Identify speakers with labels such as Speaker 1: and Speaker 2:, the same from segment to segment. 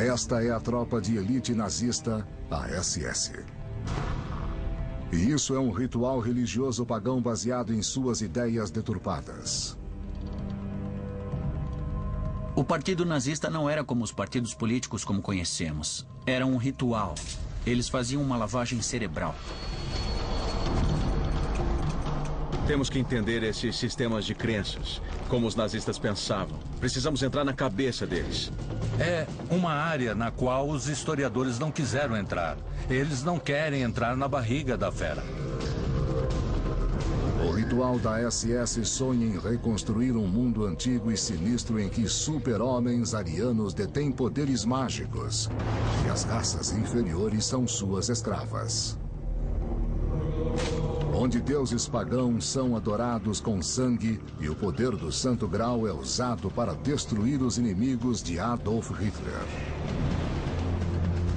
Speaker 1: Esta é a tropa de elite nazista, a SS. E isso é um ritual religioso pagão baseado em suas ideias deturpadas.
Speaker 2: O partido nazista não era como os partidos políticos como conhecemos. Era um ritual. Eles faziam uma lavagem cerebral.
Speaker 3: Temos que entender esses sistemas de crenças, como os nazistas pensavam. Precisamos entrar na cabeça deles.
Speaker 4: É uma área na qual os historiadores não quiseram entrar. Eles não querem entrar na barriga da fera.
Speaker 1: O ritual da SS sonha em reconstruir um mundo antigo e sinistro em que super-homens arianos detêm poderes mágicos e as raças inferiores são suas escravas. Onde deuses pagãos são adorados com sangue e o poder do Santo Grau é usado para destruir os inimigos de Adolf Hitler.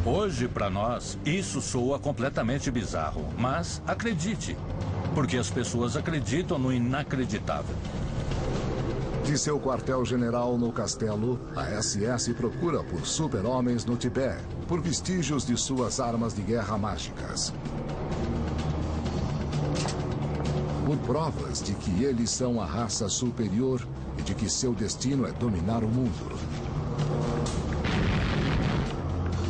Speaker 4: Hoje, para nós, isso soa completamente bizarro. Mas acredite, porque as pessoas acreditam no inacreditável.
Speaker 1: De seu quartel-general no castelo, a SS procura por super-homens no Tibete, por vestígios de suas armas de guerra mágicas. Por provas de que eles são a raça superior e de que seu destino é dominar o mundo.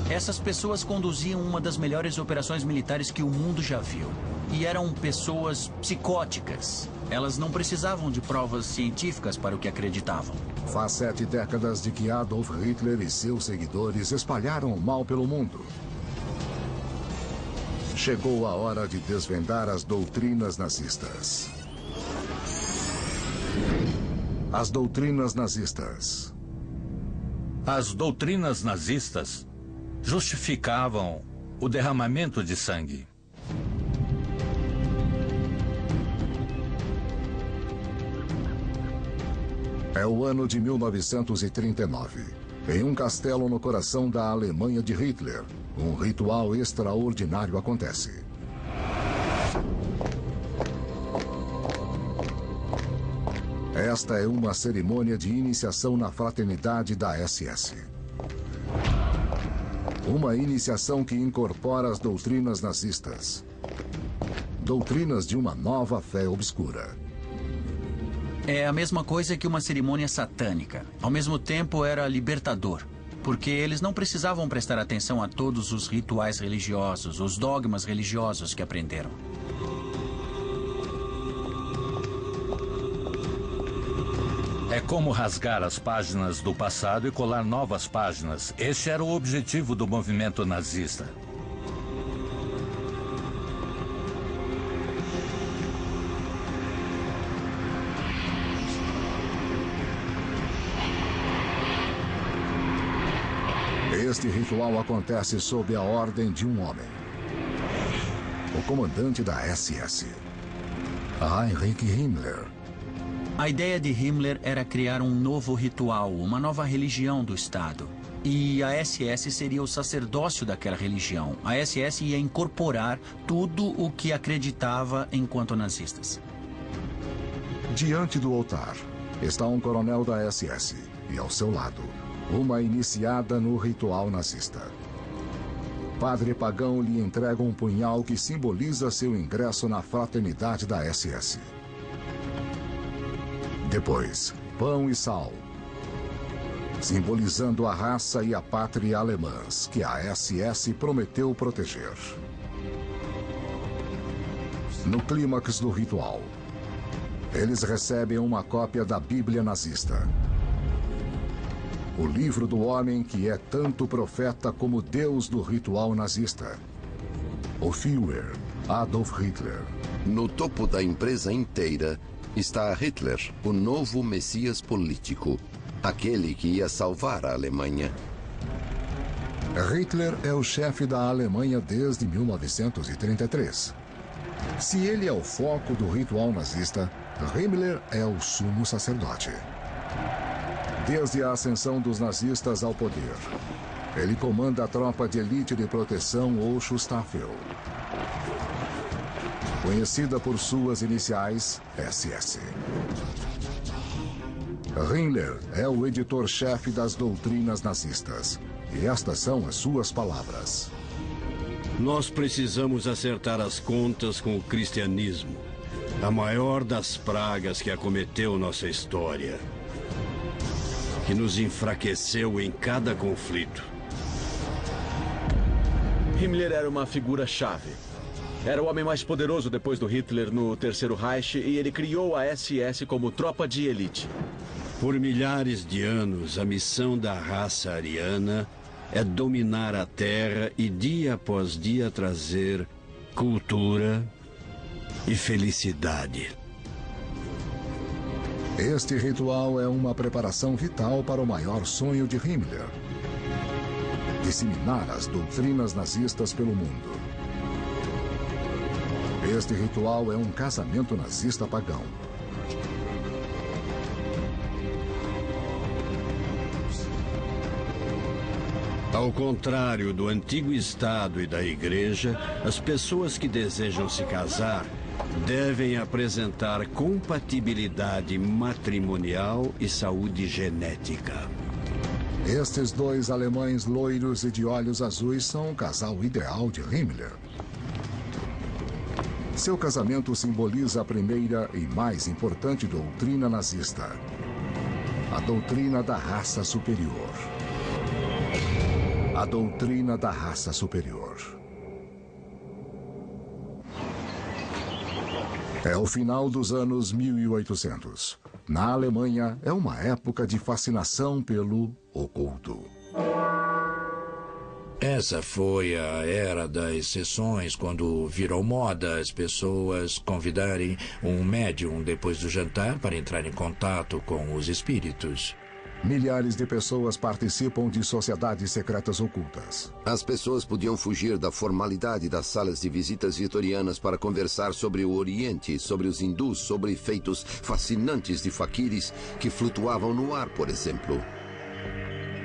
Speaker 2: Essas pessoas conduziam uma das melhores operações militares que o mundo já viu. E eram pessoas psicóticas. Elas não precisavam de provas científicas para o que acreditavam.
Speaker 1: Faz 7 décadas de que Adolf Hitler e seus seguidores espalharam o mal pelo mundo. Chegou a hora de desvendar as doutrinas nazistas. As doutrinas nazistas.
Speaker 4: As doutrinas nazistas justificavam o derramamento de sangue.
Speaker 1: É o ano de 1939. Em um castelo no coração da Alemanha de Hitler, um ritual extraordinário acontece. Esta é uma cerimônia de iniciação na fraternidade da SS. Uma iniciação que incorpora as doutrinas nazistas. Doutrinas de uma nova fé obscura.
Speaker 2: É a mesma coisa que uma cerimônia satânica. Ao mesmo tempo, era libertador. Porque eles não precisavam prestar atenção a todos os rituais religiosos, os dogmas religiosos que aprenderam.
Speaker 4: É como rasgar as páginas do passado e colar novas páginas. Este era o objetivo do movimento nazista.
Speaker 1: Este ritual acontece sob a ordem de um homem. O comandante da SS, Heinrich Himmler.
Speaker 2: A ideia de Himmler era criar um novo ritual, uma nova religião do Estado. E a SS seria o sacerdócio daquela religião. A SS ia incorporar tudo o que acreditava enquanto nazistas.
Speaker 1: Diante do altar está um coronel da SS e ao seu lado, uma iniciada no ritual nazista. Padre Pagão lhe entrega um punhal que simboliza seu ingresso na fraternidade da SS. Depois, pão e sal, simbolizando a raça e a pátria alemãs que a SS prometeu proteger. No clímax do ritual, eles recebem uma cópia da Bíblia nazista. O livro do homem que é tanto profeta como Deus do ritual nazista. O Führer, Adolf Hitler.
Speaker 5: No topo da empresa inteira está Hitler, o novo messias político, aquele que ia salvar a Alemanha.
Speaker 1: Hitler é o chefe da Alemanha desde 1933. Se ele é o foco do ritual nazista, Himmler é o sumo sacerdote. Desde a ascensão dos nazistas ao poder, ele comanda a tropa de elite de proteção ou Schutzstaffel. Conhecida por suas iniciais, SS. Himmler é o editor-chefe das doutrinas nazistas E estas são as suas palavras.
Speaker 6: Nós precisamos acertar as contas com o cristianismo, a maior das pragas que acometeu nossa história, que nos enfraqueceu em cada conflito.
Speaker 3: Himmler era uma figura-chave. Era o homem mais poderoso depois do Hitler no Terceiro Reich e ele criou a SS como tropa de elite.
Speaker 6: Por milhares de anos, a missão da raça ariana é dominar a Terra e dia após dia trazer cultura e felicidade.
Speaker 1: Este ritual é uma preparação vital para o maior sonho de Himmler: disseminar as doutrinas nazistas pelo mundo. Este ritual é um casamento nazista pagão.
Speaker 6: Ao contrário do antigo Estado e da Igreja, as pessoas que desejam se casar devem apresentar compatibilidade matrimonial e saúde genética.
Speaker 1: Estes dois alemães loiros e de olhos azuis são o casal ideal de Himmler. Seu casamento simboliza a primeira e mais importante doutrina nazista: a doutrina da raça superior. A doutrina da raça superior. É o final dos anos 1800. Na Alemanha, é uma época de fascinação pelo oculto.
Speaker 7: Essa foi a era das sessões, quando virou moda as pessoas convidarem um médium depois do jantar para entrar em contato com os espíritos.
Speaker 1: Milhares de pessoas participam de sociedades secretas ocultas.
Speaker 5: As pessoas podiam fugir da formalidade das salas de visitas vitorianas para conversar sobre o Oriente, sobre os hindus, sobre feitos fascinantes de faquires que flutuavam no ar, por exemplo.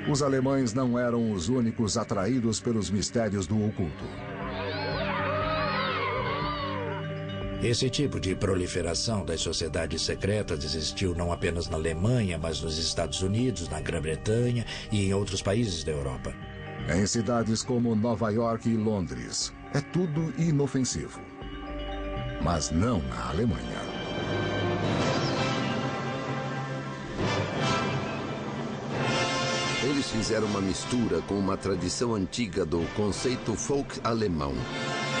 Speaker 1: Os alemães não eram os únicos atraídos pelos mistérios do oculto.
Speaker 7: Esse tipo de proliferação das sociedades secretas existiu não apenas na Alemanha, mas nos Estados Unidos, na Grã-Bretanha e em outros países da Europa.
Speaker 1: Em cidades como Nova York e Londres, é tudo inofensivo. Mas não na Alemanha.
Speaker 5: Eles fizeram uma mistura com uma tradição antiga do conceito folk alemão.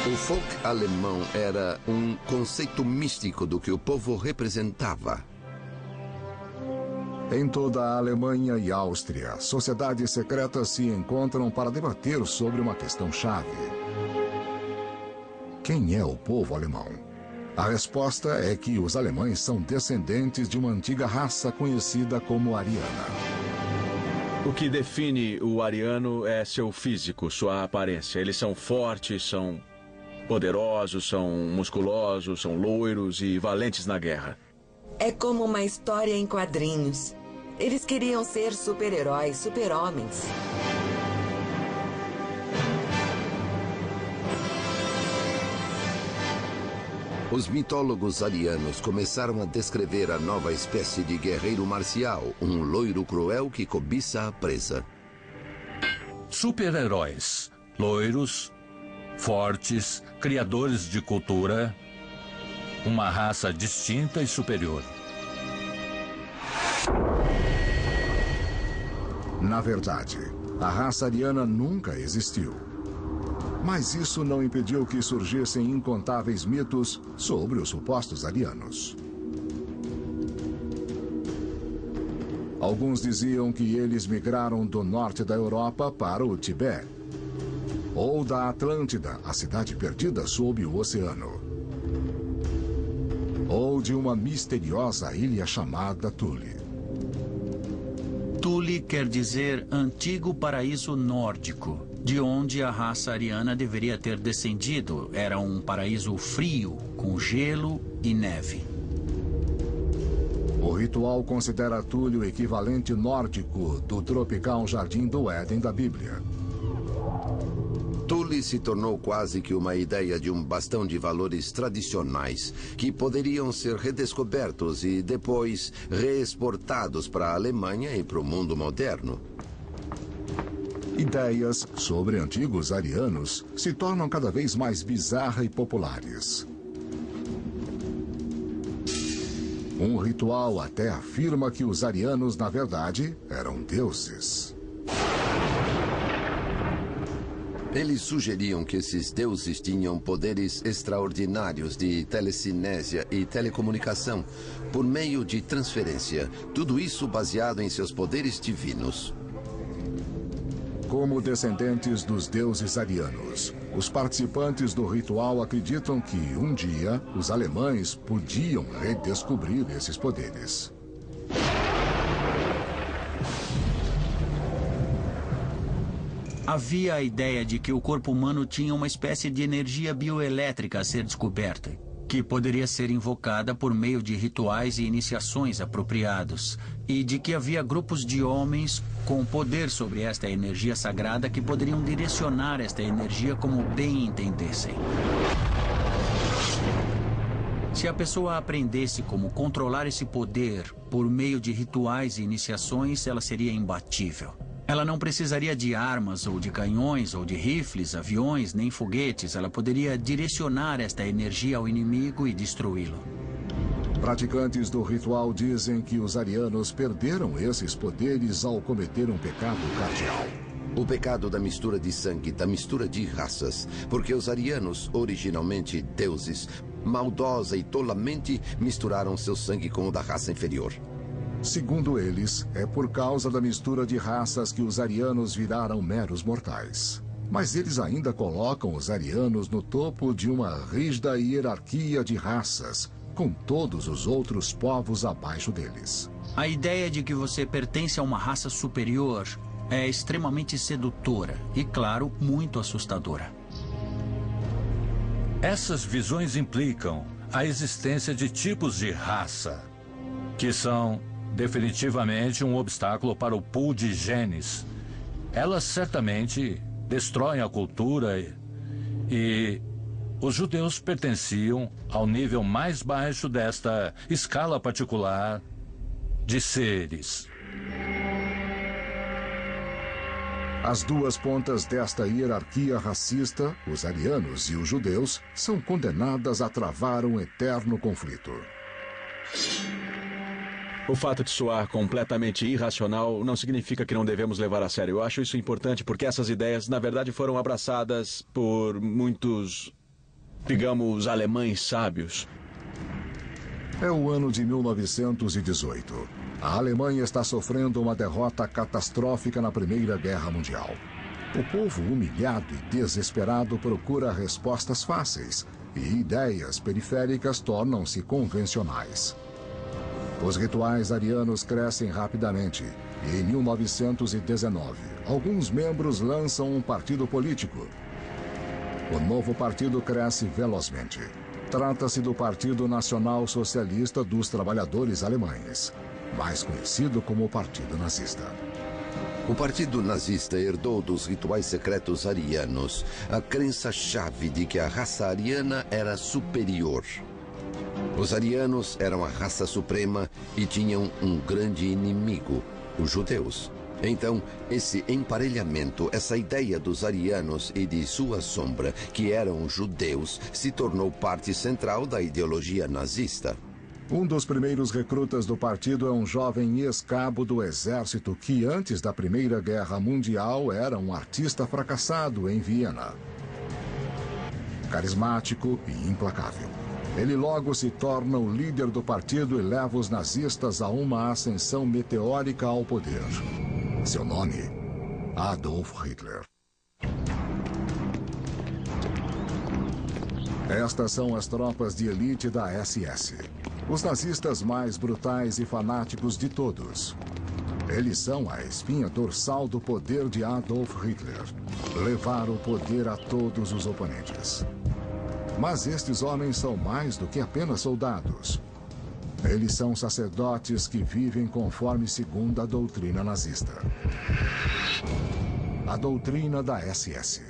Speaker 5: O folk alemão era um conceito místico do que o povo representava.
Speaker 1: Em toda a Alemanha e Áustria, sociedades secretas se encontram para debater sobre uma questão-chave: quem é o povo alemão? A resposta é que os alemães são descendentes de uma antiga raça conhecida como ariana.
Speaker 3: O que define o ariano é seu físico, sua aparência. Eles são fortes, são poderosos, são musculosos, são loiros e valentes na guerra.
Speaker 8: É como uma história em quadrinhos. Eles queriam ser super-heróis, super-homens.
Speaker 5: Os mitólogos arianos começaram a descrever a nova espécie de guerreiro marcial, um loiro cruel que cobiça a presa.
Speaker 4: Super-heróis, loiros, fortes, criadores de cultura, uma raça distinta e superior.
Speaker 1: Na verdade, a raça ariana nunca existiu. Mas isso não impediu que surgissem incontáveis mitos sobre os supostos arianos. Alguns diziam que eles migraram do norte da Europa para o Tibete, ou da Atlântida, a cidade perdida sob o oceano, ou de uma misteriosa ilha chamada Thule.
Speaker 2: Thule quer dizer antigo paraíso nórdico, de onde a raça ariana deveria ter descendido. Era um paraíso frio, com gelo e neve.
Speaker 1: O ritual considera Thule o equivalente nórdico do tropical Jardim do Éden da Bíblia.
Speaker 5: Thule se tornou quase que uma ideia de um bastão de valores tradicionais que poderiam ser redescobertos e depois reexportados para a Alemanha e para o mundo moderno.
Speaker 1: Ideias sobre antigos arianos se tornam cada vez mais bizarras e populares. Um ritual até afirma que os arianos, na verdade, eram deuses.
Speaker 5: Eles sugeriam que esses deuses tinham poderes extraordinários de telecinésia e telecomunicação por meio de transferência. Tudo isso baseado em seus poderes divinos.
Speaker 1: Como descendentes dos deuses arianos, os participantes do ritual acreditam que, um dia, os alemães podiam redescobrir esses poderes.
Speaker 2: Havia a ideia de que o corpo humano tinha uma espécie de energia bioelétrica a ser descoberta, que poderia ser invocada por meio de rituais e iniciações apropriados, e de que havia grupos de homens com poder sobre esta energia sagrada que poderiam direcionar esta energia como bem entendessem. Se a pessoa aprendesse como controlar esse poder por meio de rituais e iniciações, ela seria imbatível. Ela não precisaria de armas, ou de canhões, ou de rifles, aviões, nem foguetes. Ela poderia direcionar esta energia ao inimigo e destruí-lo.
Speaker 1: Praticantes do ritual dizem que os arianos perderam esses poderes ao cometer um pecado cardial.
Speaker 5: O pecado da mistura de sangue, da mistura de raças. Porque os arianos, originalmente deuses, maldosa e tolamente misturaram seu sangue com o da raça inferior.
Speaker 1: Segundo eles, é por causa da mistura de raças que os arianos viraram meros mortais. Mas eles ainda colocam os arianos no topo de uma rígida hierarquia de raças, com todos os outros povos abaixo deles.
Speaker 2: A ideia de que você pertence a uma raça superior é extremamente sedutora e, claro, muito assustadora.
Speaker 4: Essas visões implicam a existência de tipos de raça, que são definitivamente um obstáculo para o pool de genes. Elas certamente destroem a cultura e os judeus pertenciam ao nível mais baixo desta escala particular de seres.
Speaker 1: As duas pontas desta hierarquia racista, os arianos e os judeus, são condenadas a travar um eterno conflito.
Speaker 3: O fato de soar completamente irracional não significa que não devemos levar a sério. Eu acho isso importante porque essas ideias, na verdade, foram abraçadas por muitos, digamos, alemães sábios.
Speaker 1: É o ano de 1918. A Alemanha está sofrendo uma derrota catastrófica na Primeira Guerra Mundial. O povo humilhado e desesperado procura respostas fáceis e ideias periféricas tornam-se convencionais. Os rituais arianos crescem rapidamente e, em 1919, alguns membros lançam um partido político. O novo partido cresce velozmente. Trata-se do Partido Nacional Socialista dos Trabalhadores Alemães, mais conhecido como o Partido Nazista.
Speaker 5: O Partido Nazista herdou dos rituais secretos arianos a crença-chave de que a raça ariana era superior. Os arianos eram a raça suprema e tinham um grande inimigo, os judeus. Então, esse emparelhamento, essa ideia dos arianos e de sua sombra, que eram judeus, se tornou parte central da ideologia nazista.
Speaker 1: Um dos primeiros recrutas do partido é um jovem ex-cabo do exército que, antes da Primeira Guerra Mundial, era um artista fracassado em Viena. Carismático e implacável. Ele logo se torna o líder do partido e leva os nazistas a uma ascensão meteórica ao poder. Seu nome, Adolf Hitler. Estas são as tropas de elite da SS. Os nazistas mais brutais e fanáticos de todos. Eles são a espinha dorsal do poder de Adolf Hitler. Levar o poder a todos os oponentes. Mas estes homens são mais do que apenas soldados. Eles são sacerdotes que vivem conforme segundo a doutrina nazista. A doutrina da SS.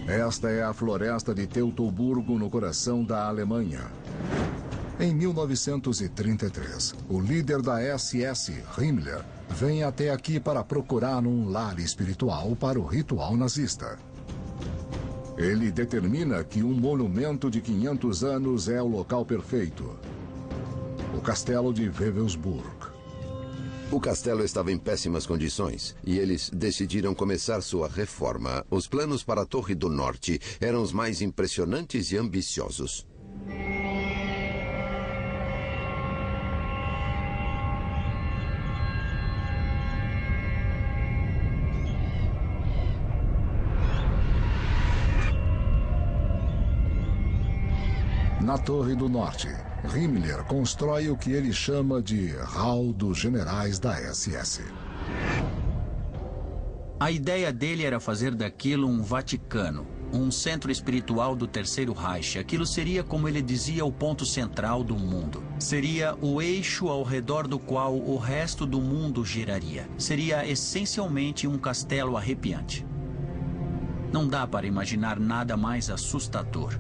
Speaker 1: Esta é a floresta de Teutoburgo, no coração da Alemanha. Em 1933, o líder da SS, Himmler, vem até aqui para procurar um lar espiritual para o ritual nazista. Ele determina que um monumento de 500 anos é o local perfeito. O castelo de Wewelsburg.
Speaker 5: O castelo estava em péssimas condições e eles decidiram começar sua reforma. Os planos para a Torre do Norte eram os mais impressionantes e ambiciosos.
Speaker 1: Na Torre do Norte, Himmler constrói o que ele chama de Hall dos Generais da SS.
Speaker 2: A ideia dele era fazer daquilo um Vaticano, um centro espiritual do Terceiro Reich. Aquilo seria, como ele dizia, o ponto central do mundo. Seria o eixo ao redor do qual o resto do mundo giraria. Seria essencialmente um castelo arrepiante. Não dá para imaginar nada mais assustador.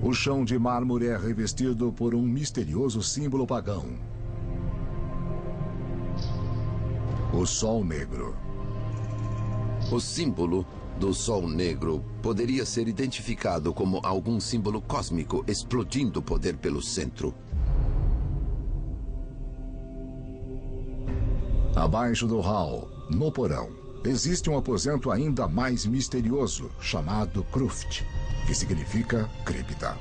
Speaker 1: O chão de mármore é revestido por um misterioso símbolo pagão. O Sol Negro.
Speaker 5: O símbolo do Sol Negro poderia ser identificado como algum símbolo cósmico explodindo poder pelo centro.
Speaker 1: Abaixo do hall, no porão, existe um aposento ainda mais misterioso, chamado Gruft, que significa cripta.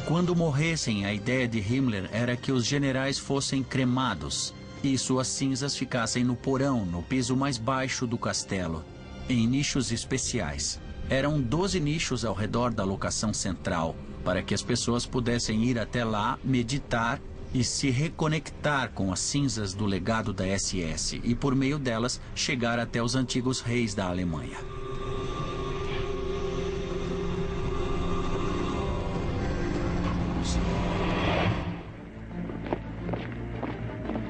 Speaker 2: Quando morressem, a ideia de Himmler era que os generais fossem cremados e suas cinzas ficassem no porão, no piso mais baixo do castelo, em nichos especiais. Eram 12 nichos ao redor da locação central, para que as pessoas pudessem ir até lá, meditar e se reconectar com as cinzas do legado da SS e, por meio delas, chegar até os antigos reis da Alemanha.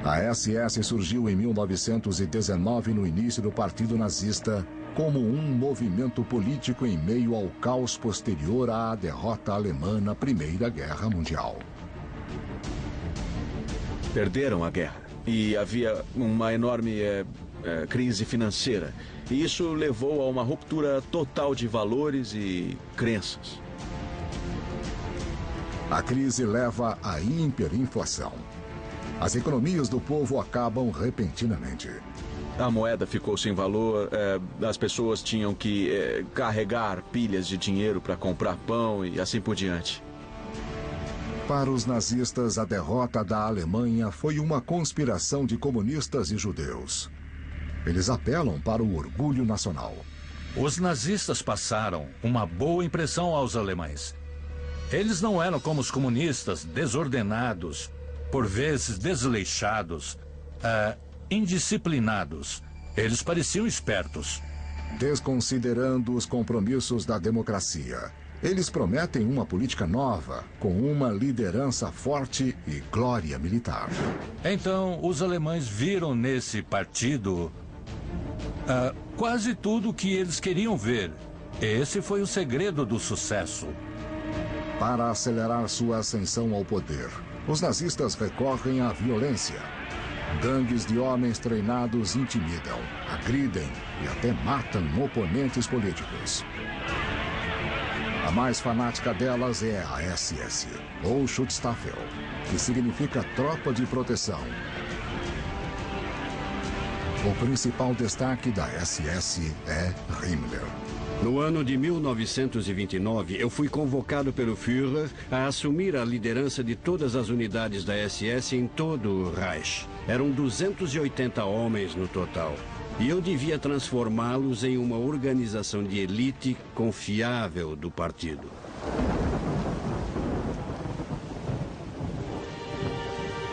Speaker 1: A SS surgiu em 1919 no início do Partido Nazista como um movimento político em meio ao caos posterior à derrota alemã na Primeira Guerra Mundial.
Speaker 3: Perderam a guerra e havia uma enorme crise financeira. E isso levou a uma ruptura total de valores e crenças.
Speaker 1: A crise leva à hiperinflação. As economias do povo acabam repentinamente.
Speaker 3: A moeda ficou sem valor, as pessoas tinham que carregar pilhas de dinheiro para comprar pão e assim por diante.
Speaker 1: Para os nazistas, a derrota da Alemanha foi uma conspiração de comunistas e judeus. Eles apelam para o orgulho nacional.
Speaker 4: Os nazistas passaram uma boa impressão aos alemães. Eles não eram como os comunistas, desordenados, por vezes desleixados, indisciplinados. Eles pareciam espertos.
Speaker 1: Desconsiderando os compromissos da democracia, eles prometem uma política nova, com uma liderança forte e glória militar.
Speaker 4: Então, os alemães viram nesse partido quase tudo o que eles queriam ver. Esse foi o segredo do sucesso.
Speaker 1: Para acelerar sua ascensão ao poder, os nazistas recorrem à violência. Gangues de homens treinados intimidam, agridem e até matam oponentes políticos. A mais fanática delas é a SS, ou Schutzstaffel, que significa tropa de proteção. O principal destaque da SS é Himmler.
Speaker 6: No ano de 1929, eu fui convocado pelo Führer a assumir a liderança de todas as unidades da SS em todo o Reich. Eram 280 homens no total. E eu devia transformá-los em uma organização de elite confiável do partido.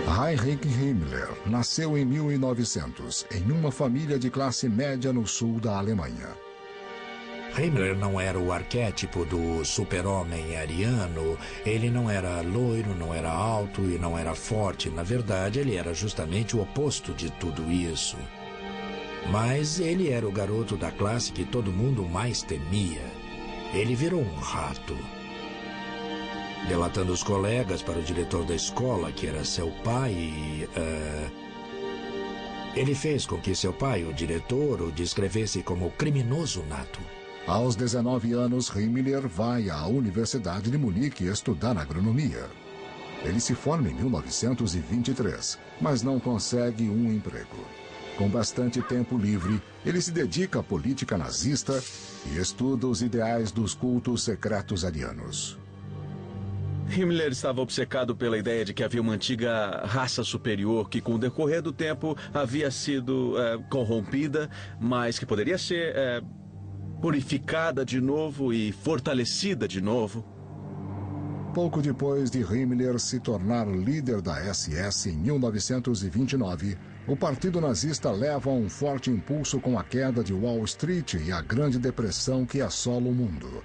Speaker 1: Heinrich Himmler nasceu em 1900, em uma família de classe média no sul da Alemanha.
Speaker 7: Himmler não era o arquétipo do super-homem ariano. Ele não era loiro, não era alto e não era forte. Na verdade, ele era justamente o oposto de tudo isso. Mas ele era o garoto da classe que todo mundo mais temia. Ele virou um rato. Delatando os colegas para o diretor da escola, que era seu pai, ele fez com que seu pai, o diretor, o descrevesse como criminoso nato.
Speaker 1: Aos 19 anos, Himmler vai à Universidade de Munique estudar agronomia. Ele se forma em 1923, mas não consegue um emprego. Com bastante tempo livre, ele se dedica à política nazista e estuda os ideais dos cultos secretos arianos.
Speaker 3: Himmler estava obcecado pela ideia de que havia uma antiga raça superior que, com o decorrer do tempo, havia sido corrompida, mas que poderia ser purificada de novo e fortalecida de novo.
Speaker 1: Pouco depois de Himmler se tornar líder da SS em 1929, o Partido Nazista leva um forte impulso com a queda de Wall Street e a Grande Depressão que assola o mundo.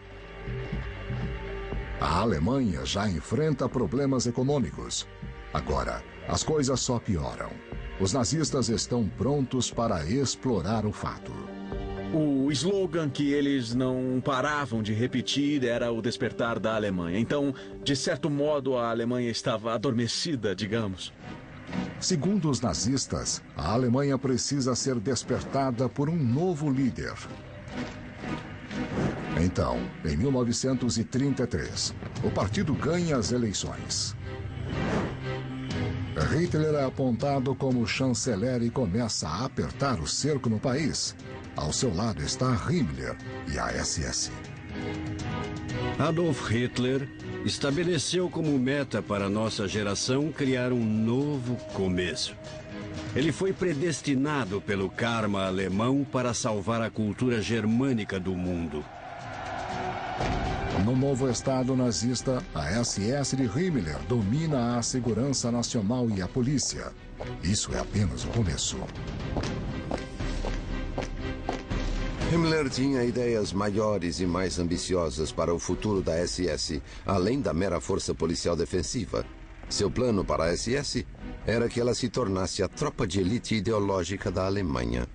Speaker 1: A Alemanha já enfrenta problemas econômicos. Agora, as coisas só pioram. Os nazistas estão prontos para explorar o fato.
Speaker 3: O slogan que eles não paravam de repetir era o despertar da Alemanha. Então, de certo modo, a Alemanha estava adormecida, digamos.
Speaker 1: Segundo os nazistas, a Alemanha precisa ser despertada por um novo líder. Então, em 1933, o partido ganha as eleições. Hitler é apontado como chanceler e começa a apertar o cerco no país. Ao seu lado está Himmler e a SS.
Speaker 6: Adolf Hitler estabeleceu como meta para nossa geração criar um novo começo. Ele foi predestinado pelo karma alemão para salvar a cultura germânica do mundo.
Speaker 1: No novo Estado nazista, a SS de Himmler domina a segurança nacional e a polícia. Isso é apenas o começo.
Speaker 5: Himmler tinha ideias maiores e mais ambiciosas para o futuro da SS, além da mera força policial defensiva. Seu plano para a SS era que ela se tornasse a tropa de elite ideológica da Alemanha.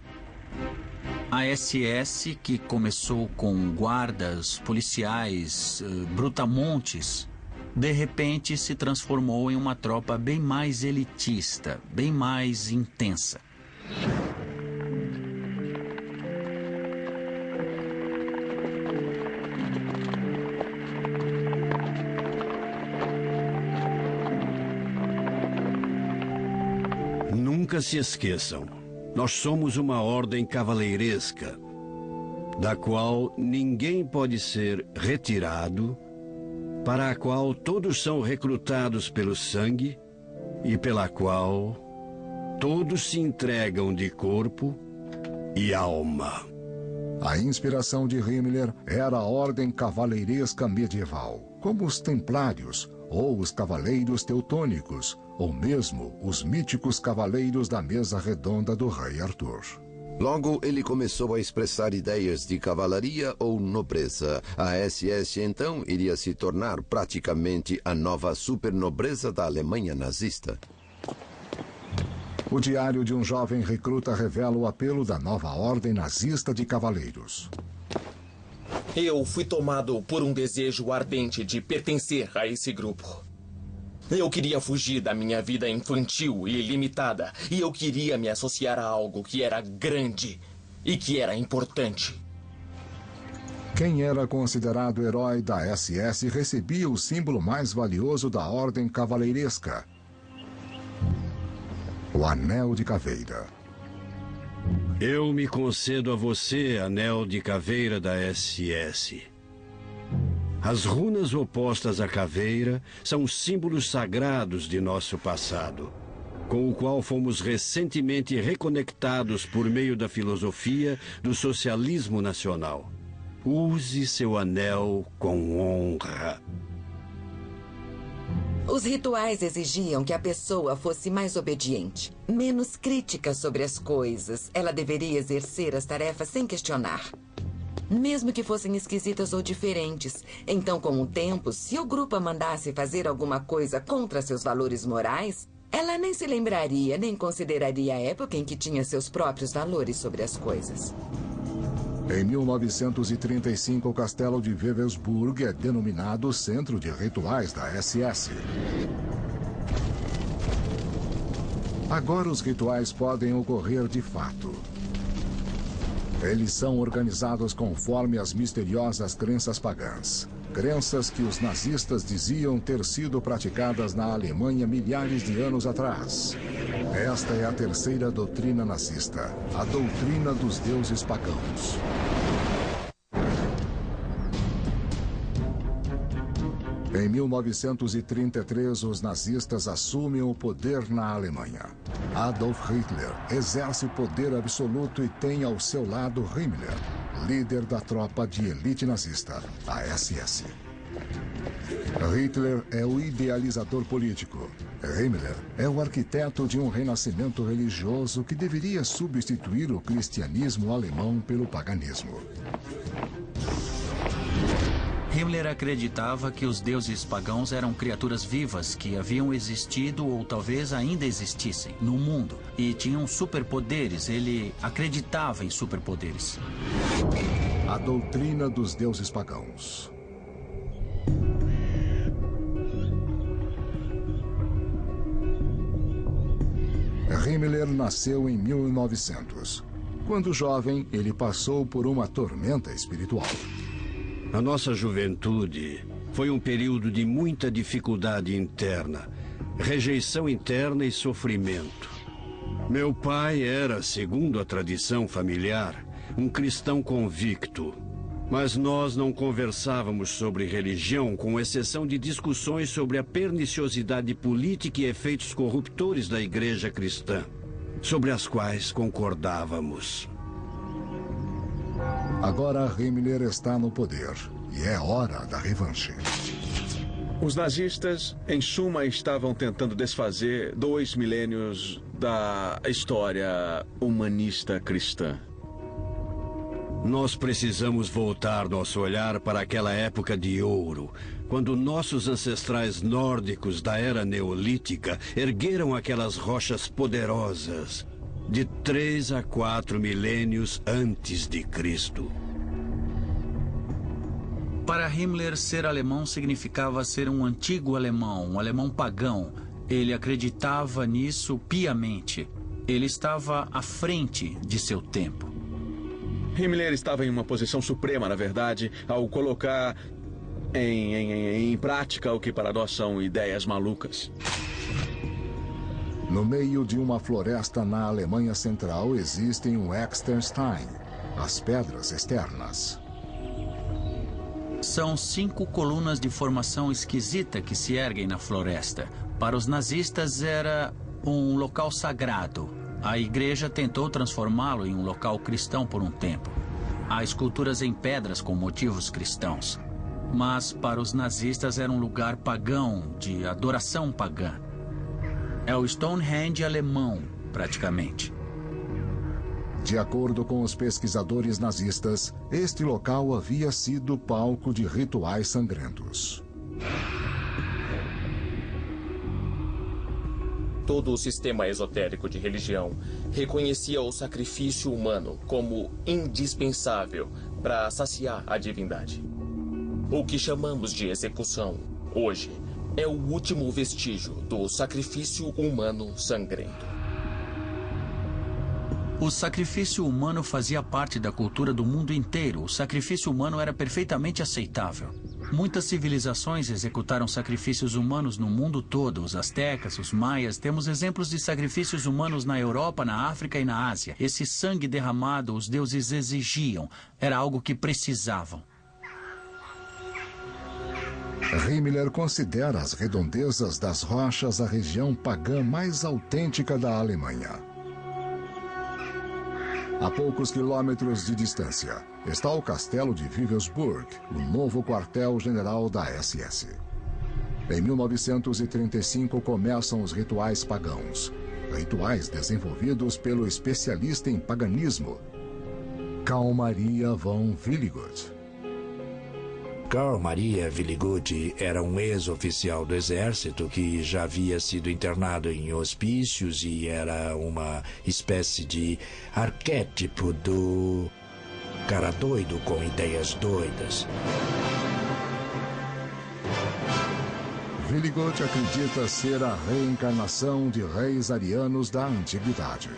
Speaker 2: A SS, que começou com guardas, policiais, brutamontes, de repente se transformou em uma tropa bem mais elitista, bem mais intensa.
Speaker 6: Nunca se esqueçam, nós somos uma ordem cavaleiresca, da qual ninguém pode ser retirado, para a qual todos são recrutados pelo sangue e pela qual todos se entregam de corpo e alma.
Speaker 1: A inspiração de Himmler era a ordem cavaleiresca medieval, como os templários ou os cavaleiros teutônicos, ou mesmo os míticos cavaleiros da mesa redonda do rei Arthur.
Speaker 5: Logo, ele começou a expressar ideias de cavalaria ou nobreza. A SS, então, iria se tornar praticamente a nova supernobreza da Alemanha nazista.
Speaker 1: O diário de um jovem recruta revela o apelo da nova ordem nazista de cavaleiros.
Speaker 9: Eu fui tomado por um desejo ardente de pertencer a esse grupo. Eu queria fugir da minha vida infantil e limitada, e eu queria me associar a algo que era grande e que era importante.
Speaker 1: Quem era considerado herói da SS recebia o símbolo mais valioso da ordem cavaleiresca: o Anel de Caveira.
Speaker 6: Eu me concedo a você, Anel de Caveira da SS. As runas opostas à caveira são símbolos sagrados de nosso passado, com o qual fomos recentemente reconectados por meio da filosofia do socialismo nacional. Use seu anel com honra.
Speaker 8: Os rituais exigiam que a pessoa fosse mais obediente, menos crítica sobre as coisas. Ela deveria exercer as tarefas sem questionar, mesmo que fossem esquisitas ou diferentes. Então, com o tempo, se o grupo a mandasse fazer alguma coisa contra seus valores morais, Ela nem se lembraria, nem consideraria a época em que tinha seus próprios valores sobre as coisas.
Speaker 1: Em 1935, o castelo de Wewelsburg é denominado Centro de Rituais da SS. Agora os rituais podem ocorrer de fato. Eles são organizados conforme as misteriosas crenças pagãs. Crenças que os nazistas diziam ter sido praticadas na Alemanha milhares de anos atrás. Esta é a terceira doutrina nazista, a doutrina dos deuses pagãos. Em 1933, os nazistas assumem o poder na Alemanha. Adolf Hitler exerce poder absoluto e tem ao seu lado Himmler, líder da tropa de elite nazista, a SS. Hitler é o idealizador político. Himmler é o arquiteto de um renascimento religioso que deveria substituir o cristianismo alemão pelo paganismo.
Speaker 2: Himmler acreditava que os deuses pagãos eram criaturas vivas que haviam existido ou talvez ainda existissem no mundo e tinham superpoderes. Ele acreditava em superpoderes.
Speaker 1: A doutrina dos deuses pagãos. Himmler nasceu em 1900. Quando jovem, ele passou por uma tormenta espiritual.
Speaker 6: A nossa juventude foi um período de muita dificuldade interna, rejeição interna e sofrimento. Meu pai era, segundo a tradição familiar, um cristão convicto. Mas nós não conversávamos sobre religião, com exceção de discussões sobre a perniciosidade política e efeitos corruptores da igreja cristã, sobre as quais concordávamos.
Speaker 1: Agora Himmler está no poder e é hora da revanche.
Speaker 3: Os nazistas, em suma, estavam tentando desfazer 2 milênios da história humanista cristã.
Speaker 6: Nós precisamos voltar nosso olhar para aquela época de ouro, quando nossos ancestrais nórdicos da era neolítica ergueram aquelas rochas poderosas de 3 a 4 milênios antes de Cristo.
Speaker 2: Para Himmler, ser alemão significava ser um antigo alemão, um alemão pagão. Ele acreditava nisso piamente. Ele estava à frente de seu tempo.
Speaker 3: Himmler estava em uma posição suprema, na verdade, ao colocar em prática o que para nós são ideias malucas.
Speaker 1: No meio de uma floresta na Alemanha Central existem o Exterstein, as pedras externas.
Speaker 2: São 5 colunas de formação esquisita que se erguem na floresta. Para os nazistas era um local sagrado. A igreja tentou transformá-lo em um local cristão por um tempo. Há esculturas em pedras com motivos cristãos. Mas para os nazistas era um lugar pagão, de adoração pagã. É o Stonehenge alemão, praticamente.
Speaker 1: De acordo com os pesquisadores nazistas, este local havia sido palco de rituais sangrentos.
Speaker 9: Todo o sistema esotérico de religião reconhecia o sacrifício humano como indispensável para saciar a divindade. O que chamamos de execução, hoje, é o último vestígio do sacrifício humano sangrento.
Speaker 2: O sacrifício humano fazia parte da cultura do mundo inteiro. O sacrifício humano era perfeitamente aceitável. Muitas civilizações executaram sacrifícios humanos no mundo todo. Os astecas, os maias. Temos exemplos de sacrifícios humanos na Europa, na África e na Ásia. Esse sangue derramado os deuses exigiam. Era algo que precisavam.
Speaker 1: Himmler considera as redondezas das rochas a região pagã mais autêntica da Alemanha. A poucos quilômetros de distância está o castelo de Wewelsburg, o novo quartel-general da SS. Em 1935 começam os rituais pagãos, rituais desenvolvidos pelo especialista em paganismo, Carl Maria von Willigut.
Speaker 7: Carl Maria Willigut era um ex-oficial do exército que já havia sido internado em hospícios e era uma espécie de arquétipo do cara doido com ideias doidas.
Speaker 1: Willigut acredita ser a reencarnação de reis arianos da antiguidade.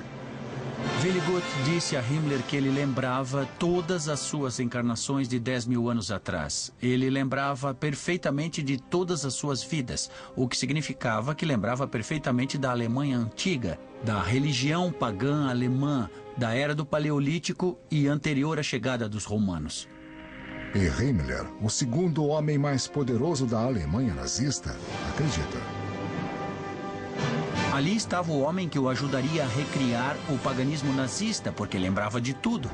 Speaker 2: Willigut disse a Himmler que ele lembrava todas as suas encarnações de 10.000 anos atrás. Ele lembrava perfeitamente de todas as suas vidas, o que significava que lembrava perfeitamente da Alemanha antiga, da religião pagã alemã, da era do Paleolítico e anterior à chegada dos romanos.
Speaker 1: E Himmler, o segundo homem mais poderoso da Alemanha nazista, acredita.
Speaker 2: Ali estava o homem que o ajudaria a recriar o paganismo nazista, porque lembrava de tudo.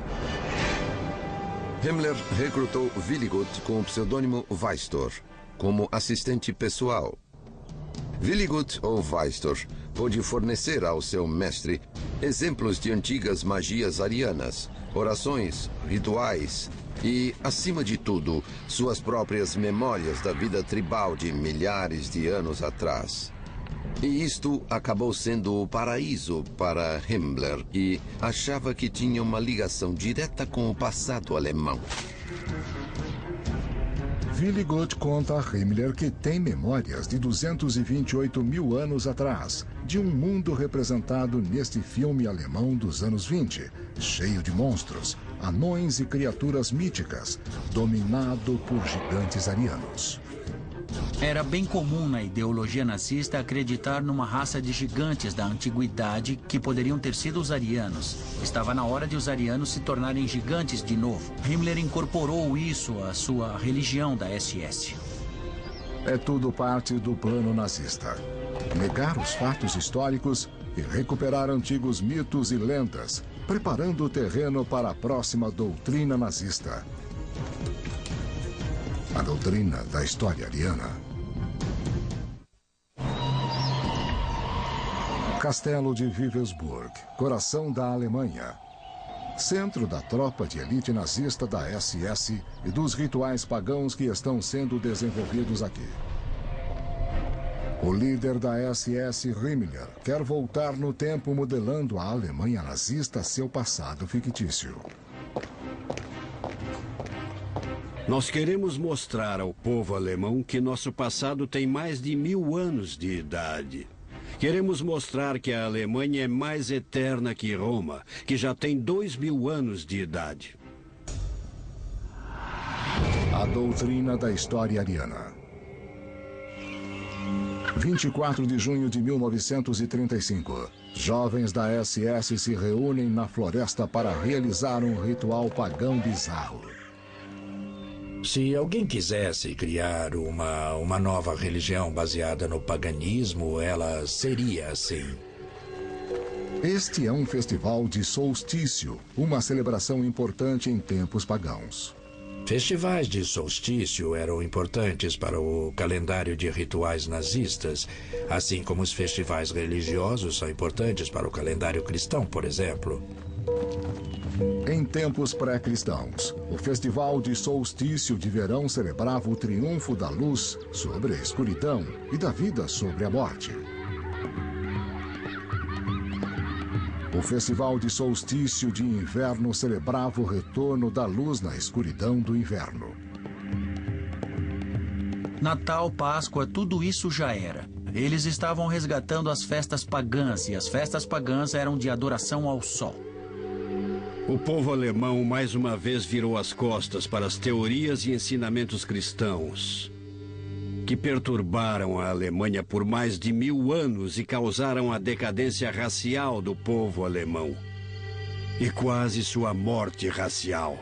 Speaker 5: Himmler recrutou Willigut com o pseudônimo Weistor como assistente pessoal. Willigut, ou Weistor, pôde fornecer ao seu mestre exemplos de antigas magias arianas, orações, rituais e, acima de tudo, suas próprias memórias da vida tribal de milhares de anos atrás. E isto acabou sendo o paraíso para Himmler, que achava que tinha uma ligação direta com o passado alemão.
Speaker 1: Willigut conta a Himmler que tem memórias de 228.000 anos atrás, de um mundo representado neste filme alemão dos anos 20, cheio de monstros, anões e criaturas míticas, dominado por gigantes arianos.
Speaker 2: Era bem comum na ideologia nazista acreditar numa raça de gigantes da antiguidade que poderiam ter sido os arianos. Estava na hora de os arianos se tornarem gigantes de novo. Himmler incorporou isso à sua religião da SS.
Speaker 1: É tudo parte do plano nazista. Negar os fatos históricos e recuperar antigos mitos e lendas, preparando o terreno para a próxima doutrina nazista. A doutrina da história ariana. Castelo de Wewelsburg, coração da Alemanha. Centro da tropa de elite nazista da SS e dos rituais pagãos que estão sendo desenvolvidos aqui. O líder da SS, Himmler, quer voltar no tempo modelando a Alemanha nazista a seu passado fictício.
Speaker 6: Nós queremos mostrar ao povo alemão que nosso passado tem mais de 1000 anos de idade. Queremos mostrar que a Alemanha é mais eterna que Roma, que já tem 2000 anos de idade.
Speaker 1: A doutrina da história ariana. 24 de junho de 1935. Jovens da SS se reúnem na floresta para realizar um ritual pagão bizarro.
Speaker 7: Se alguém quisesse criar uma nova religião baseada no paganismo, ela seria assim.
Speaker 1: Este é um festival de solstício, uma celebração importante em tempos pagãos.
Speaker 7: Festivais de solstício eram importantes para o calendário de rituais nazistas, assim como os festivais religiosos são importantes para o calendário cristão, por exemplo.
Speaker 1: Em tempos pré-cristãos, o festival de solstício de verão celebrava o triunfo da luz sobre a escuridão e da vida sobre a morte. O festival de solstício de inverno celebrava o retorno da luz na escuridão do inverno.
Speaker 2: Natal, Páscoa, tudo isso já era. Eles estavam resgatando as festas pagãs, e as festas pagãs eram de adoração ao sol.
Speaker 6: O povo alemão mais uma vez virou as costas para as teorias e ensinamentos cristãos, que perturbaram a Alemanha por mais de 1000 anos e causaram a decadência racial do povo alemão. E quase sua morte racial.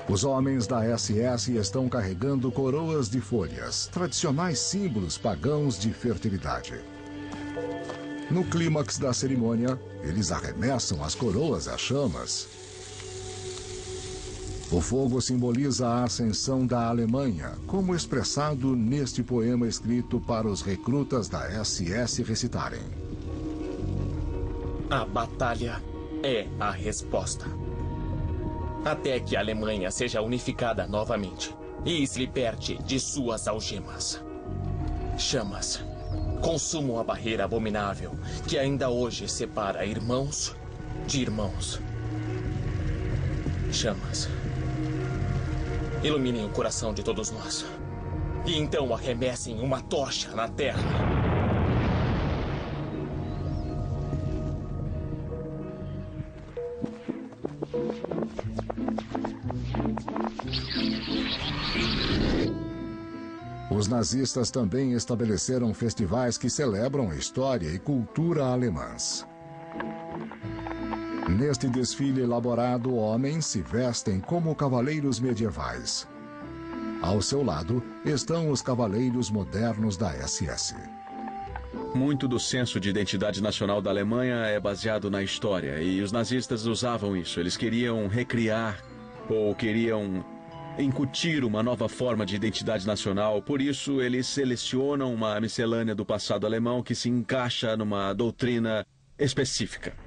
Speaker 1: Os homens da SS estão carregando coroas de folhas, tradicionais símbolos pagãos de fertilidade. No clímax da cerimônia, eles arremessam as coroas às chamas. O fogo simboliza a ascensão da Alemanha, como expressado neste poema escrito para os recrutas da SS recitarem.
Speaker 9: A batalha é a resposta. Até que a Alemanha seja unificada novamente. e se liberte de suas algemas. Chamas consumam a barreira abominável que ainda hoje separa irmãos de irmãos. Chamas iluminem o coração de todos nós. E então arremessem uma tocha na terra.
Speaker 1: Os nazistas também estabeleceram festivais que celebram a história e cultura alemãs. Neste desfile elaborado, homens se vestem como cavaleiros medievais. Ao seu lado estão os cavaleiros modernos da SS.
Speaker 3: Muito do senso de identidade nacional da Alemanha é baseado na história, e os nazistas usavam isso. Eles queriam recriar ou queriam incutir uma nova forma de identidade nacional. Por isso, eles selecionam uma miscelânea do passado alemão que se encaixa numa doutrina específica.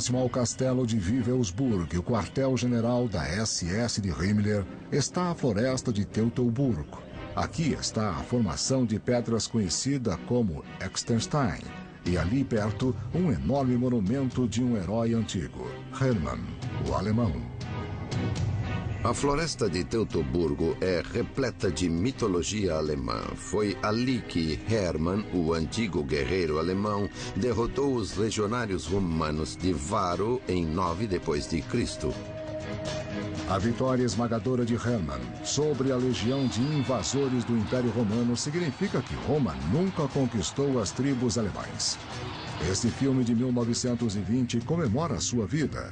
Speaker 1: Próximo ao castelo de Wewelsburg, o quartel-general da SS de Himmler, está a floresta de Teutoburgo. Aqui está a formação de pedras conhecida como Exterstein. E ali perto, um enorme monumento de um herói antigo, Hermann, o alemão.
Speaker 5: A floresta de Teutoburgo é repleta de mitologia alemã. Foi ali que Hermann, o antigo guerreiro alemão, derrotou os legionários romanos de Varo em 9 d.C.
Speaker 1: A vitória esmagadora de Hermann sobre a legião de invasores do Império Romano significa que Roma nunca conquistou as tribos alemãs. Este filme de 1920 comemora sua vida.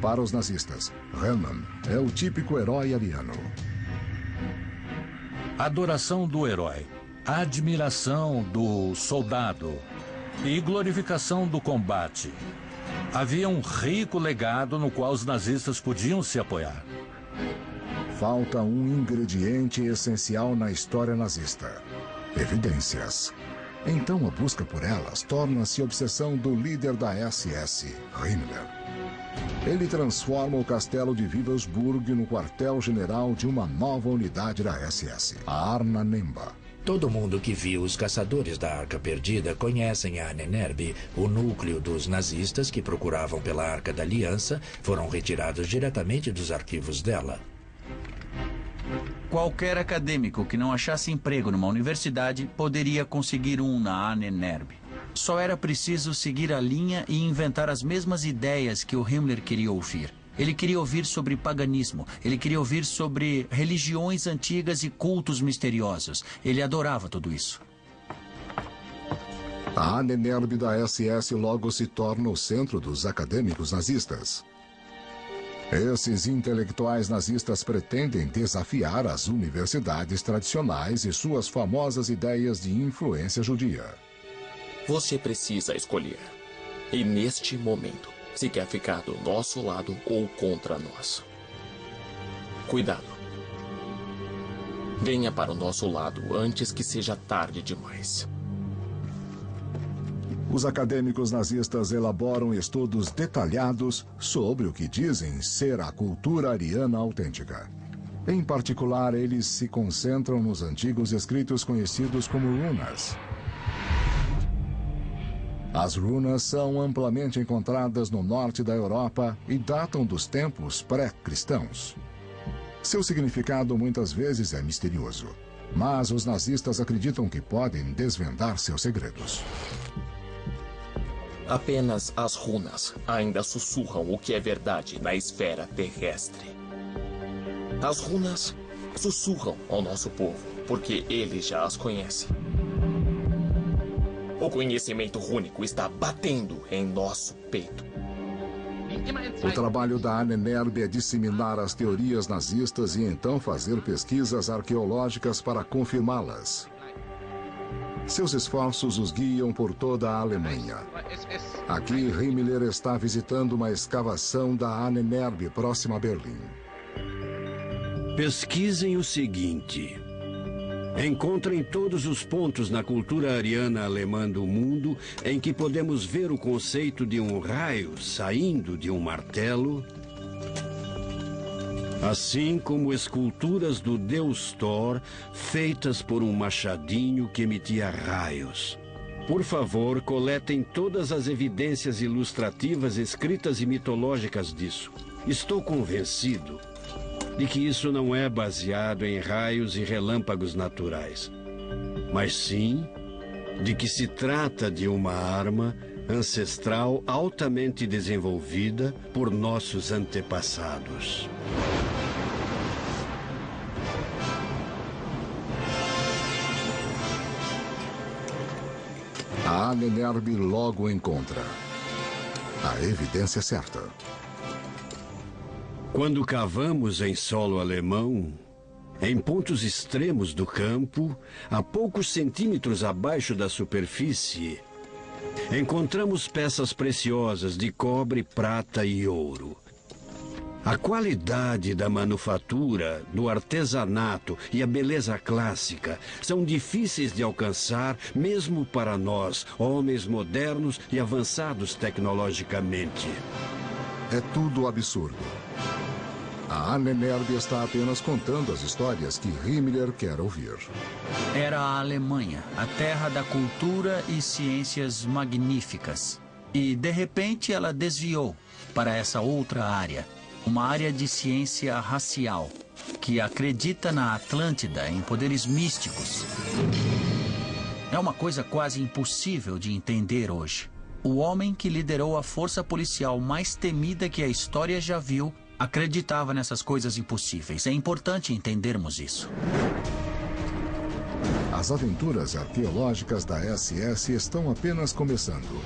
Speaker 1: Para os nazistas, Hermann é o típico herói ariano.
Speaker 4: Adoração do herói, admiração do soldado e glorificação do combate. Havia um rico legado no qual os nazistas podiam se apoiar.
Speaker 1: Falta um ingrediente essencial na história nazista: evidências. Então a busca por elas torna-se obsessão do líder da SS, Himmler. Ele transforma o castelo de Wewelsburg no quartel-general de uma nova unidade da SS, a Arna Nemba.
Speaker 7: Todo mundo que viu os caçadores da Arca Perdida conhecem a Ahnenerbe, o núcleo dos nazistas que procuravam pela Arca da Aliança foram retirados diretamente dos arquivos dela.
Speaker 2: Qualquer acadêmico que não achasse emprego numa universidade poderia conseguir um na Ahnenerbe. Só era preciso seguir a linha e inventar as mesmas ideias que o Himmler queria ouvir. Ele queria ouvir sobre paganismo, ele queria ouvir sobre religiões antigas e cultos misteriosos. Ele adorava tudo isso.
Speaker 1: A Ahnenerbe da SS logo se torna o centro dos acadêmicos nazistas. Esses intelectuais nazistas pretendem desafiar as universidades tradicionais e suas famosas ideias de influência judia.
Speaker 9: Você precisa escolher. E neste momento, se quer ficar do nosso lado ou contra nós. Cuidado. Venha para o nosso lado antes que seja tarde demais.
Speaker 1: Os acadêmicos nazistas elaboram estudos detalhados sobre o que dizem ser a cultura ariana autêntica. Em particular, eles se concentram nos antigos escritos conhecidos como runas. As runas são amplamente encontradas no norte da Europa e datam dos tempos pré-cristãos. Seu significado muitas vezes é misterioso, mas os nazistas acreditam que podem desvendar seus segredos.
Speaker 9: Apenas as runas ainda sussurram o que é verdade na esfera terrestre. As runas sussurram ao nosso povo, porque ele já as conhece. O conhecimento rúnico está batendo em nosso peito.
Speaker 1: O trabalho da Ahnenerbe é disseminar as teorias nazistas e então fazer pesquisas arqueológicas para confirmá-las. Seus esforços os guiam por toda a Alemanha. Aqui, Himmler está visitando uma escavação da Ahnenerbe, próxima a Berlim.
Speaker 6: Pesquisem o seguinte. Encontrem todos os pontos na cultura ariana alemã do mundo em que podemos ver o conceito de um raio saindo de um martelo, assim como esculturas do deus Thor feitas por um machadinho que emitia raios. Por favor, coletem todas as evidências ilustrativas escritas e mitológicas disso. Estou convencido de que isso não é baseado em raios e relâmpagos naturais, mas sim de que se trata de uma arma ancestral altamente desenvolvida por nossos antepassados.
Speaker 1: A Ahnenerbe logo encontra a evidência certa.
Speaker 6: Quando cavamos em solo alemão, em pontos extremos do campo, a poucos centímetros abaixo da superfície, encontramos peças preciosas de cobre, prata e ouro. A qualidade da manufatura, do artesanato e a beleza clássica são difíceis de alcançar mesmo para nós, homens modernos e avançados tecnologicamente.
Speaker 1: É tudo absurdo. A Ahnenerbe está apenas contando as histórias que Himmler quer ouvir.
Speaker 2: Era a Alemanha, a terra da cultura e ciências magníficas. E, de repente, ela desviou para essa outra área. Uma área de ciência racial, que acredita na Atlântida em poderes místicos. É uma coisa quase impossível de entender hoje. O homem que liderou a força policial mais temida que a história já viu acreditava nessas coisas impossíveis. É importante entendermos isso.
Speaker 1: As aventuras arqueológicas da SS estão apenas começando.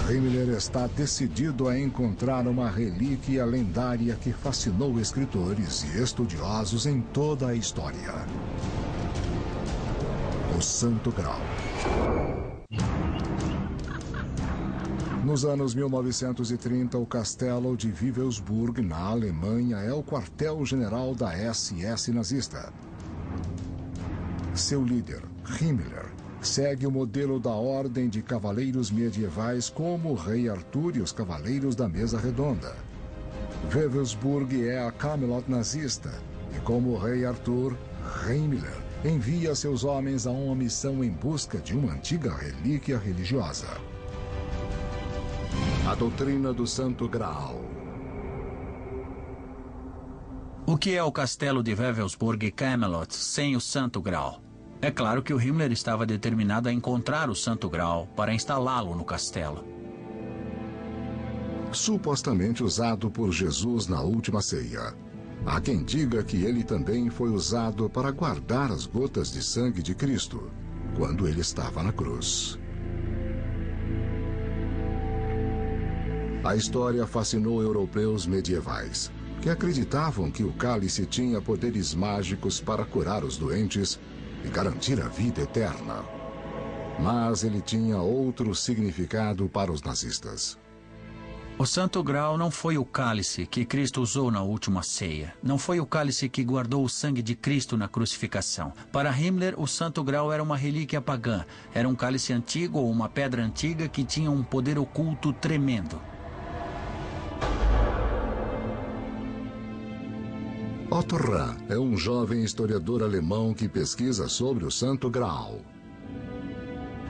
Speaker 1: Himmler está decidido a encontrar uma relíquia lendária que fascinou escritores e estudiosos em toda a história. O Santo Graal. Nos anos 1930, o castelo de Wewelsburg, na Alemanha, é o quartel-general da SS nazista. Seu líder, Himmler, segue o modelo da Ordem de Cavaleiros Medievais como o Rei Arthur e os Cavaleiros da Mesa Redonda. Wewelsburg é a Camelot nazista, e como o Rei Arthur, Himmler envia seus homens a uma missão em busca de uma antiga relíquia religiosa. A doutrina do Santo Graal.
Speaker 2: O que é o castelo de Wewelsburg e Camelot sem o Santo Graal? É claro que o Himmler estava determinado a encontrar o Santo Graal para instalá-lo no castelo.
Speaker 1: Supostamente usado por Jesus na última ceia. Há quem diga que ele também foi usado para guardar as gotas de sangue de Cristo, quando ele estava na cruz. A história fascinou europeus medievais, que acreditavam que o cálice tinha poderes mágicos para curar os doentes e garantir a vida eterna. Mas ele tinha outro significado para os nazistas.
Speaker 2: O Santo Graal não foi o cálice que Cristo usou na última ceia. Não foi o cálice que guardou o sangue de Cristo na crucificação. Para Himmler, o Santo Graal era uma relíquia pagã. Era um cálice antigo ou uma pedra antiga que tinha um poder oculto tremendo.
Speaker 1: Otto Rahn é um jovem historiador alemão que pesquisa sobre o Santo Graal.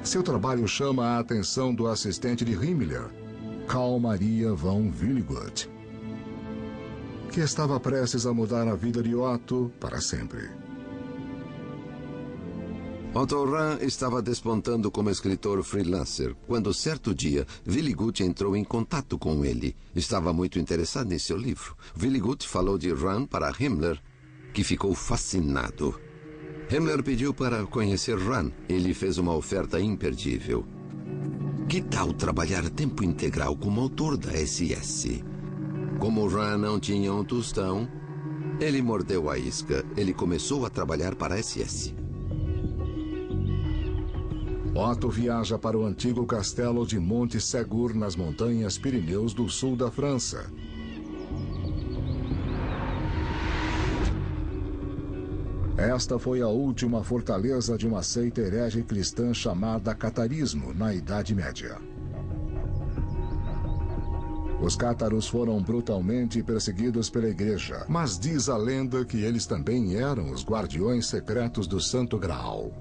Speaker 1: Seu trabalho chama a atenção do assistente de Himmler, Karl Maria von Willigut, que estava prestes a mudar a vida de Otto para sempre.
Speaker 5: Otto Rahn estava despontando como escritor freelancer, quando certo dia Willigut entrou em contato com ele. Estava muito interessado em seu livro. Willigut falou de Rahn para Himmler, que ficou fascinado. Himmler pediu para conhecer Rahn. Ele fez uma oferta imperdível. Que tal trabalhar a tempo integral como autor da SS? Como Rahn não tinha um tostão, ele mordeu a isca. Ele começou a trabalhar para a SS.
Speaker 1: Otto viaja para o antigo castelo de Monte Segur, nas montanhas Pirineus do sul da França. Esta foi a última fortaleza de uma seita herege cristã chamada Catarismo, na Idade Média. Os cátaros foram brutalmente perseguidos pela igreja, mas diz a lenda que eles também eram os guardiões secretos do Santo Graal.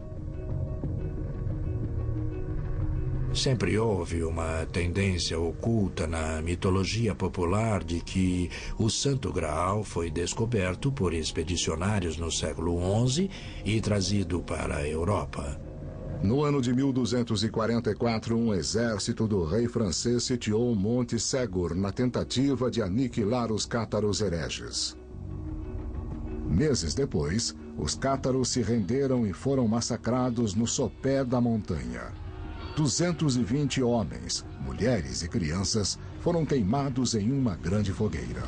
Speaker 7: Sempre houve uma tendência oculta na mitologia popular de que o Santo Graal foi descoberto por expedicionários no século XI e trazido para a Europa.
Speaker 1: No ano de 1244, um exército do rei francês sitiou Monte Segur na tentativa de aniquilar os cátaros hereges. Meses depois, os cátaros se renderam e foram massacrados no sopé da montanha. 220 homens, mulheres e crianças foram queimados em uma grande fogueira.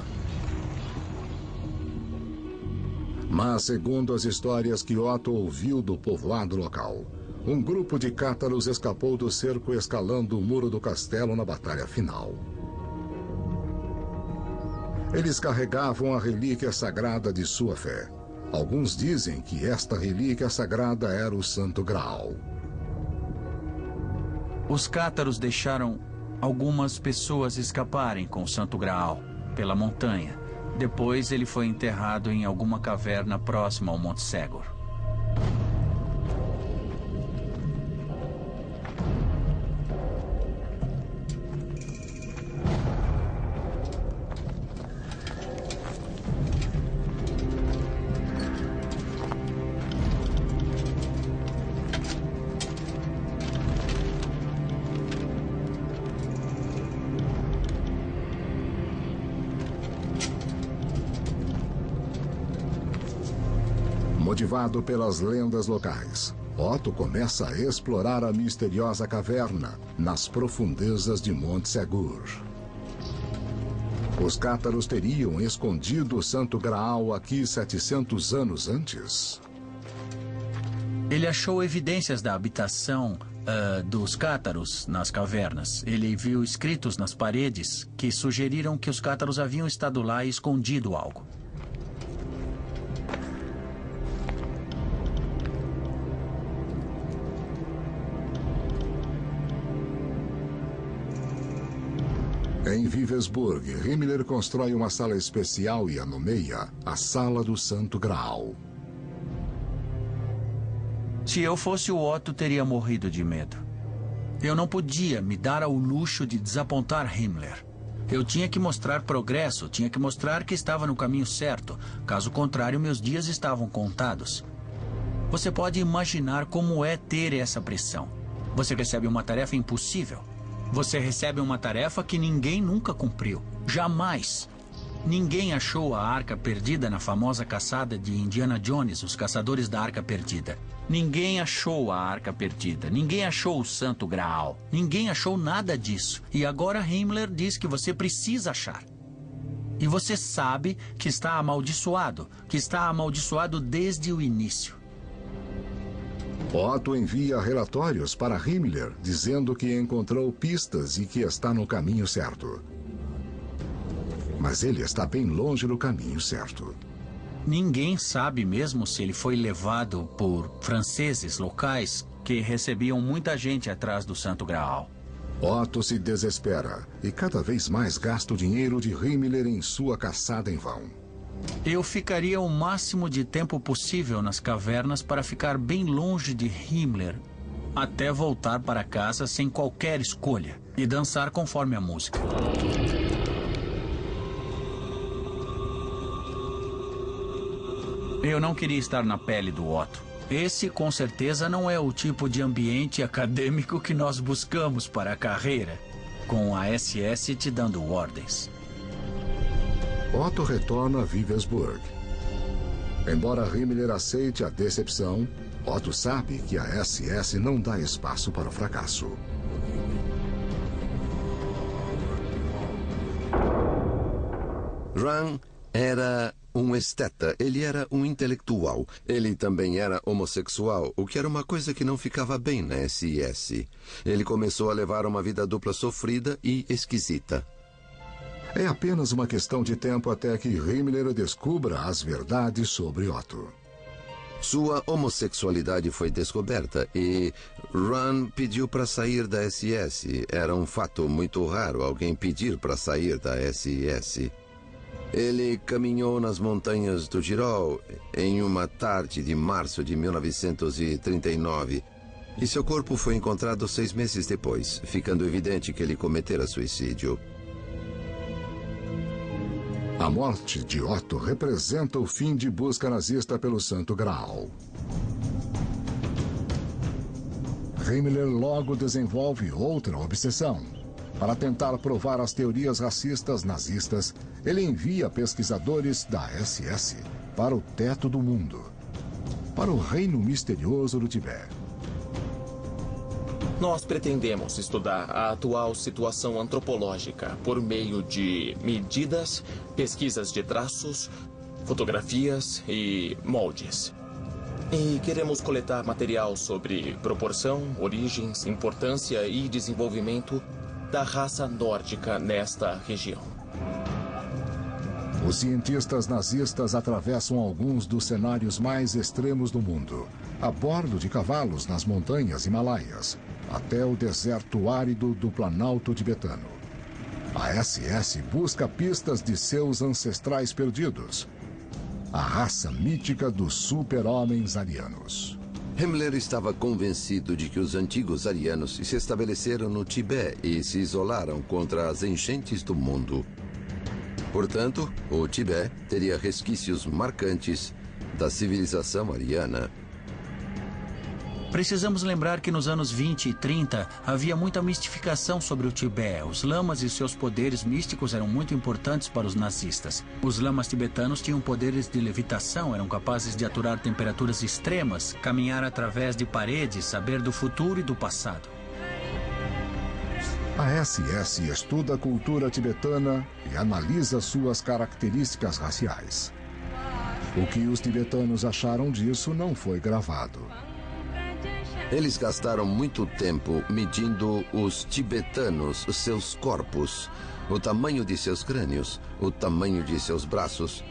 Speaker 1: Mas, segundo as histórias que Otto ouviu do povoado local, um grupo de cátaros escapou do cerco escalando o muro do castelo na batalha final. Eles carregavam a relíquia sagrada de sua fé. Alguns dizem que esta relíquia sagrada era o Santo Graal.
Speaker 2: Os cátaros deixaram algumas pessoas escaparem com o Santo Graal pela montanha. Depois ele foi enterrado em alguma caverna próxima ao Monte Segur.
Speaker 1: Motivado pelas lendas locais, Otto começa a explorar a misteriosa caverna nas profundezas de Monte Segur. Os cátaros teriam escondido o Santo Graal aqui 700 anos antes.
Speaker 2: Ele achou evidências da habitação dos cátaros nas cavernas. Ele viu escritos nas paredes que sugeriram que os cátaros haviam estado lá e escondido algo.
Speaker 1: Em Vivesburg, Himmler constrói uma sala especial e a nomeia a Sala do Santo Graal.
Speaker 2: Se eu fosse o Otto, teria morrido de medo. Eu não podia me dar ao luxo de desapontar Himmler. Eu tinha que mostrar progresso, tinha que mostrar que estava no caminho certo. Caso contrário, meus dias estavam contados. Você pode imaginar como é ter essa pressão. Você recebe uma tarefa impossível. Você recebe uma tarefa que ninguém nunca cumpriu. Jamais. Ninguém achou a Arca Perdida na famosa caçada de Indiana Jones, os caçadores da Arca Perdida. Ninguém achou a Arca Perdida. Ninguém achou o Santo Graal. Ninguém achou nada disso. E agora Himmler diz que você precisa achar. E você sabe que está amaldiçoado. Que está amaldiçoado desde o início.
Speaker 1: Otto envia relatórios para Himmler, dizendo que encontrou pistas e que está no caminho certo. Mas ele está bem longe do caminho certo.
Speaker 2: Ninguém sabe mesmo se ele foi levado por franceses locais que recebiam muita gente atrás do Santo Graal.
Speaker 1: Otto se desespera e cada vez mais gasta o dinheiro de Himmler em sua caçada em vão.
Speaker 2: Eu ficaria o máximo de tempo possível nas cavernas para ficar bem longe de Himmler, até voltar para casa sem qualquer escolha e dançar conforme a música. Eu não queria estar na pele do Otto. Esse, com certeza, não é o tipo de ambiente acadêmico que nós buscamos para a carreira, com a SS te dando ordens.
Speaker 1: Otto retorna a Vivesburg. Embora Himmler aceite a decepção, Otto sabe que a SS não dá espaço para o fracasso.
Speaker 5: Ran era um esteta, ele era um intelectual. Ele também era homossexual, o que era uma coisa que não ficava bem na SS. Ele começou a levar uma vida dupla sofrida e esquisita.
Speaker 1: É apenas uma questão de tempo até que Himmler descubra as verdades sobre Otto.
Speaker 5: Sua homossexualidade foi descoberta e Ron pediu para sair da SS. Era um fato muito raro alguém pedir para sair da SS. Ele caminhou nas montanhas do Tirol em uma tarde de março de 1939 e seu corpo foi encontrado 6 meses depois, ficando evidente que ele cometera suicídio.
Speaker 1: A morte de Otto representa o fim de busca nazista pelo Santo Graal. Himmler logo desenvolve outra obsessão. Para tentar provar as teorias racistas nazistas, ele envia pesquisadores da SS para o teto do mundo, para o reino misterioso do Tibete.
Speaker 9: Nós pretendemos estudar a atual situação antropológica por meio de medidas, pesquisas de traços, fotografias e moldes. E queremos coletar material sobre proporção, origens, importância e desenvolvimento da raça nórdica nesta região.
Speaker 1: Os cientistas nazistas atravessam alguns dos cenários mais extremos do mundo, a bordo de cavalos nas montanhas Himalaias, até o deserto árido do Planalto tibetano. A SS busca pistas de seus ancestrais perdidos, a raça mítica dos super-homens arianos.
Speaker 5: Himmler estava convencido de que os antigos arianos se estabeleceram no Tibete e se isolaram contra as enchentes do mundo. Portanto, o Tibete teria resquícios marcantes da civilização ariana.
Speaker 2: Precisamos lembrar que nos anos 20 e 30 havia muita mistificação sobre o Tibete. Os lamas e seus poderes místicos eram muito importantes para os nazistas. Os lamas tibetanos tinham poderes de levitação, eram capazes de aturar temperaturas extremas, caminhar através de paredes, saber do futuro e do passado.
Speaker 1: A SS estuda a cultura tibetana e analisa suas características raciais. O que os tibetanos acharam disso não foi gravado.
Speaker 5: Eles gastaram muito tempo medindo os tibetanos, seus corpos, o tamanho de seus crânios, o tamanho de seus braços,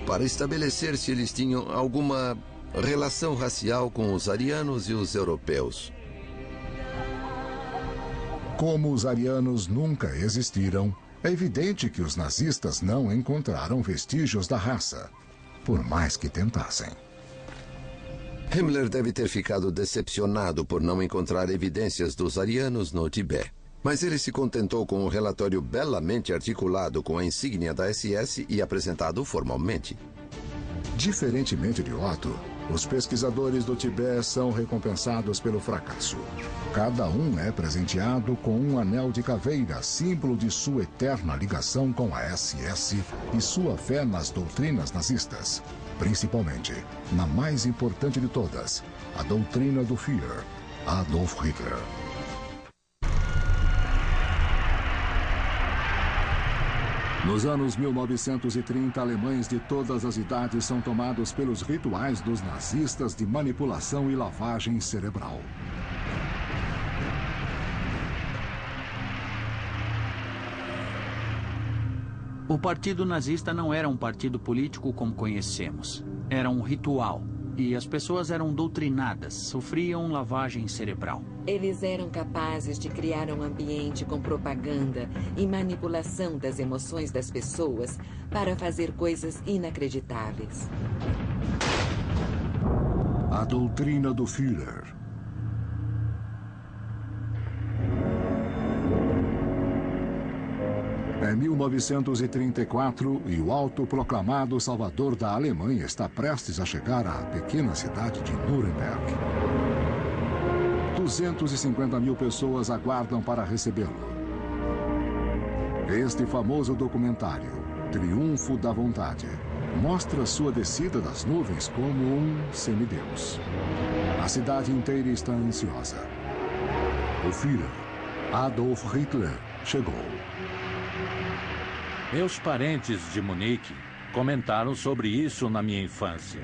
Speaker 5: para estabelecer se eles tinham alguma relação racial com os arianos e os europeus.
Speaker 1: Como os arianos nunca existiram, é evidente que os nazistas não encontraram vestígios da raça, por mais que tentassem.
Speaker 5: Himmler deve ter ficado decepcionado por não encontrar evidências dos arianos no Tibete. Mas ele se contentou com um relatório belamente articulado com a insígnia da SS e apresentado formalmente.
Speaker 1: Diferentemente de Otto, os pesquisadores do Tibete são recompensados pelo fracasso. Cada um é presenteado com um anel de caveira, símbolo de sua eterna ligação com a SS e sua fé nas doutrinas nazistas. Principalmente na mais importante de todas, a doutrina do Führer, Adolf Hitler. Nos anos 1930, alemães de todas as idades são tomados pelos rituais dos nazistas de manipulação e lavagem cerebral.
Speaker 2: O partido nazista não era um partido político como conhecemos. Era um ritual. E as pessoas eram doutrinadas, sofriam lavagem cerebral.
Speaker 8: Eles eram capazes de criar um ambiente com propaganda e manipulação das emoções das pessoas para fazer coisas inacreditáveis.
Speaker 1: A doutrina do Führer. É 1934 e o autoproclamado salvador da Alemanha está prestes a chegar à pequena cidade de Nuremberg. 250 mil pessoas aguardam para recebê-lo. Este famoso documentário, Triunfo da Vontade, mostra sua descida das nuvens como um semideus. A cidade inteira está ansiosa. O Führer, Adolf Hitler, chegou.
Speaker 4: Meus parentes de Munique comentaram sobre isso na minha infância.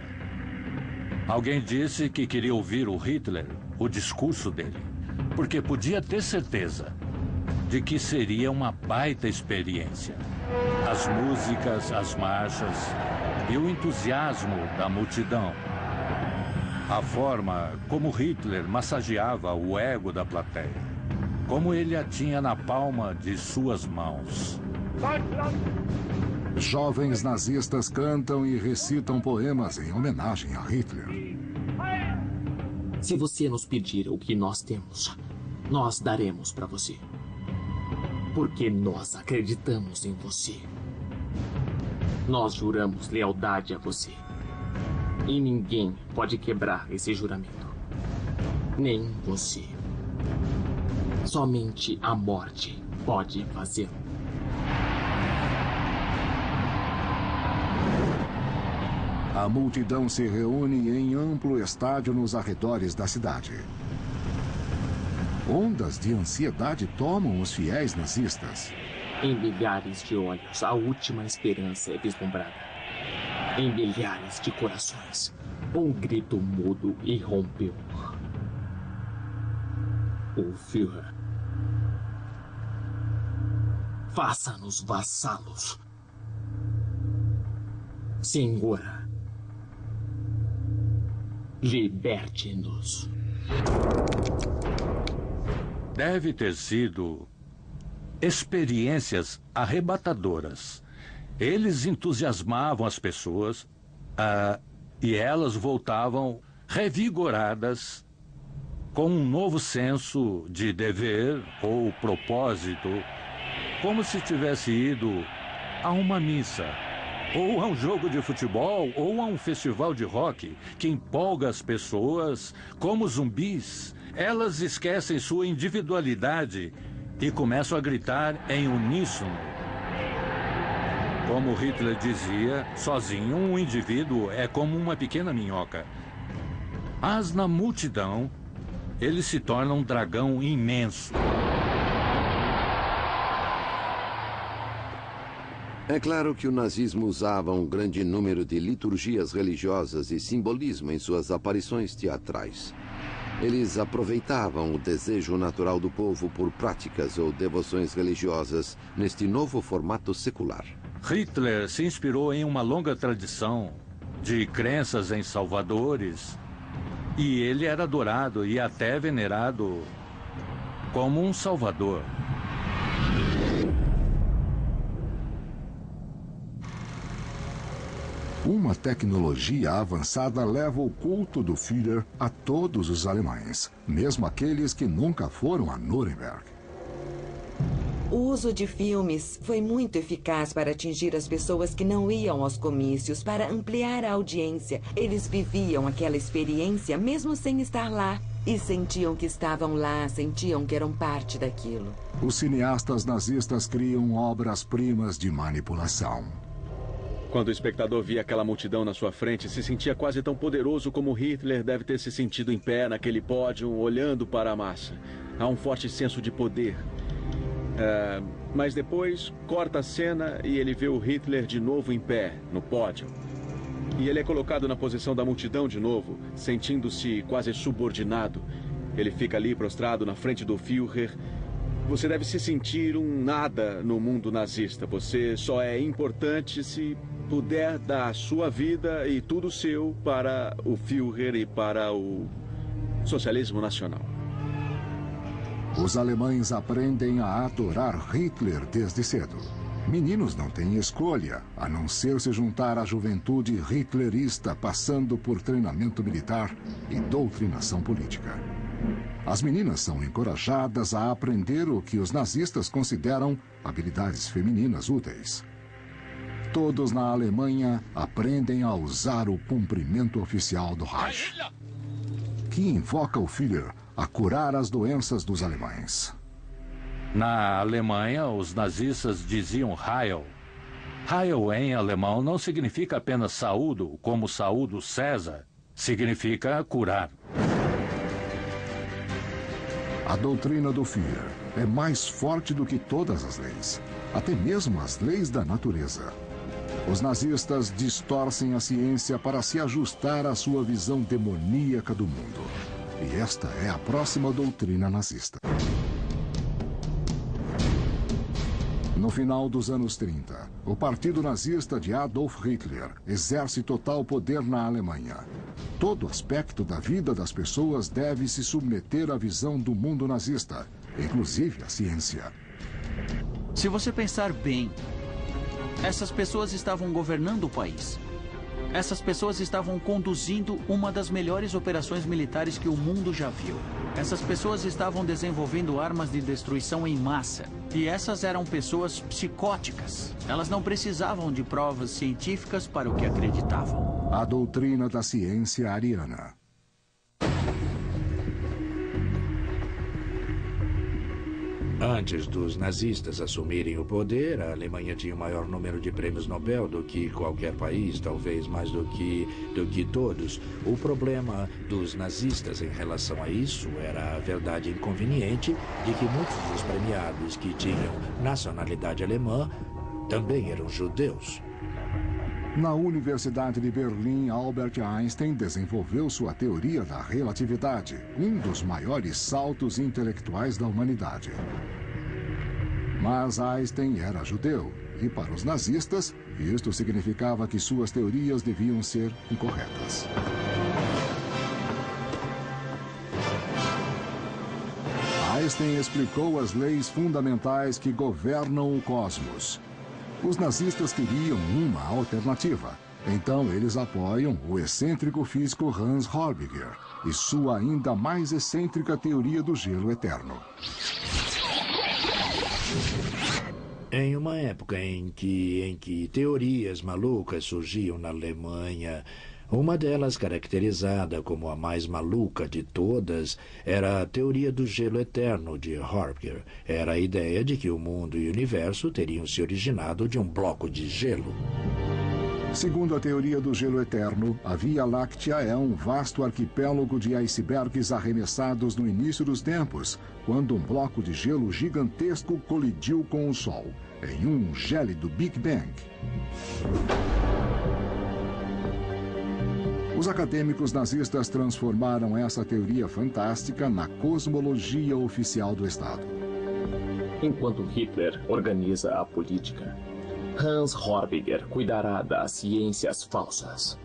Speaker 4: Alguém disse que queria ouvir o Hitler, o discurso dele, porque podia ter certeza de que seria uma baita experiência. As músicas, as marchas e o entusiasmo da multidão. A forma como Hitler massageava o ego da plateia. Como ele a tinha na palma de suas mãos.
Speaker 1: Jovens nazistas cantam e recitam poemas em homenagem a Hitler.
Speaker 9: Se você nos pedir o que nós temos, nós daremos para você. Porque nós acreditamos em você. Nós juramos lealdade a você. E ninguém pode quebrar esse juramento. Nem você. Somente a morte pode fazê-lo.
Speaker 1: A multidão se reúne em amplo estádio nos arredores da cidade. Ondas de ansiedade tomam os fiéis nazistas.
Speaker 9: Em milhares de olhos, a última esperança é vislumbrada. Em milhares de corações, um grito mudo irrompeu. O Führer. Faça-nos vassalos. Senhora. Liberte-nos.
Speaker 4: Deve ter sido experiências arrebatadoras. Eles entusiasmavam as pessoas e elas voltavam revigoradas com um novo senso de dever ou propósito, como se tivesse ido a uma missa, ou a um jogo de futebol, ou a um festival de rock que empolga as pessoas como zumbis. Elas esquecem sua individualidade e começam a gritar em uníssono. Como Hitler dizia, sozinho um indivíduo é como uma pequena minhoca. Mas na multidão, ele se torna um dragão imenso.
Speaker 5: É claro que o nazismo usava um grande número de liturgias religiosas e simbolismo em suas aparições teatrais. Eles aproveitavam o desejo natural do povo por práticas ou devoções religiosas neste novo formato secular.
Speaker 4: Hitler se inspirou em uma longa tradição de crenças em salvadores, e ele era adorado e até venerado como um salvador.
Speaker 1: Uma tecnologia avançada leva o culto do Führer a todos os alemães, mesmo aqueles que nunca foram a Nuremberg.
Speaker 8: O uso de filmes foi muito eficaz para atingir as pessoas que não iam aos comícios, para ampliar a audiência. Eles viviam aquela experiência mesmo sem estar lá. E sentiam que estavam lá, sentiam que eram parte daquilo.
Speaker 1: Os cineastas nazistas criam obras-primas de manipulação.
Speaker 3: Quando o espectador via aquela multidão na sua frente, se sentia quase tão poderoso como Hitler deve ter se sentido em pé naquele pódio, olhando para a massa. Há um forte senso de poder. Mas depois corta a cena e ele vê o Hitler de novo em pé, no pódio. E ele é colocado na posição da multidão de novo, sentindo-se quase subordinado. Ele fica ali prostrado na frente do Führer. Você deve se sentir um nada no mundo nazista. Você só é importante se puder dar a sua vida e tudo seu para o Führer e para o socialismo nacional.
Speaker 1: Os alemães aprendem a adorar Hitler desde cedo. Meninos não têm escolha, a não ser se juntar à juventude hitlerista, passando por treinamento militar e doutrinação política. As meninas são encorajadas a aprender o que os nazistas consideram habilidades femininas úteis. Todos na Alemanha aprendem a usar o cumprimento oficial do Reich, que invoca o Führer a curar as doenças dos alemães.
Speaker 4: Na Alemanha, os nazistas diziam Heil. Heil em alemão não significa apenas saúdo, como saúdo César. Significa curar.
Speaker 1: A doutrina do Führer é mais forte do que todas as leis, até mesmo as leis da natureza. Os nazistas distorcem a ciência para se ajustar à sua visão demoníaca do mundo. E esta é a próxima doutrina nazista. No final dos anos 30, o partido nazista de Adolf Hitler exerce total poder na Alemanha. Todo aspecto da vida das pessoas deve se submeter à visão do mundo nazista, inclusive a ciência.
Speaker 2: Se você pensar bem, essas pessoas estavam governando o país. Essas pessoas estavam conduzindo uma das melhores operações militares que o mundo já viu. Essas pessoas estavam desenvolvendo armas de destruição em massa. E essas eram pessoas psicóticas. Elas não precisavam de provas científicas para o que acreditavam.
Speaker 1: A doutrina da ciência ariana.
Speaker 7: Antes dos nazistas assumirem o poder, a Alemanha tinha o maior número de prêmios Nobel do que qualquer país, talvez mais do que todos. O problema dos nazistas em relação a isso era a verdade inconveniente de que muitos dos premiados que tinham nacionalidade alemã também eram judeus.
Speaker 1: Na Universidade de Berlim, Albert Einstein desenvolveu sua teoria da relatividade, um dos maiores saltos intelectuais da humanidade. Mas Einstein era judeu, e para os nazistas, isto significava que suas teorias deviam ser incorretas. Einstein explicou as leis fundamentais que governam o cosmos. Os nazistas queriam uma alternativa. Então eles apoiam o excêntrico físico Hans Horbiger e sua ainda mais excêntrica teoria do gelo eterno.
Speaker 7: Em uma época em que teorias malucas surgiam na Alemanha, uma delas, caracterizada como a mais maluca de todas, era a teoria do gelo eterno de Horbiger. Era a ideia de que o mundo e o universo teriam se originado de um bloco de gelo.
Speaker 1: Segundo a teoria do gelo eterno, a Via Láctea é um vasto arquipélago de icebergs arremessados no início dos tempos, quando um bloco de gelo gigantesco colidiu com o Sol, em um gélido Big Bang. Os acadêmicos nazistas transformaram essa teoria fantástica na cosmologia oficial do Estado.
Speaker 9: Enquanto Hitler organiza a política, Hans Horbiger cuidará das ciências falsas.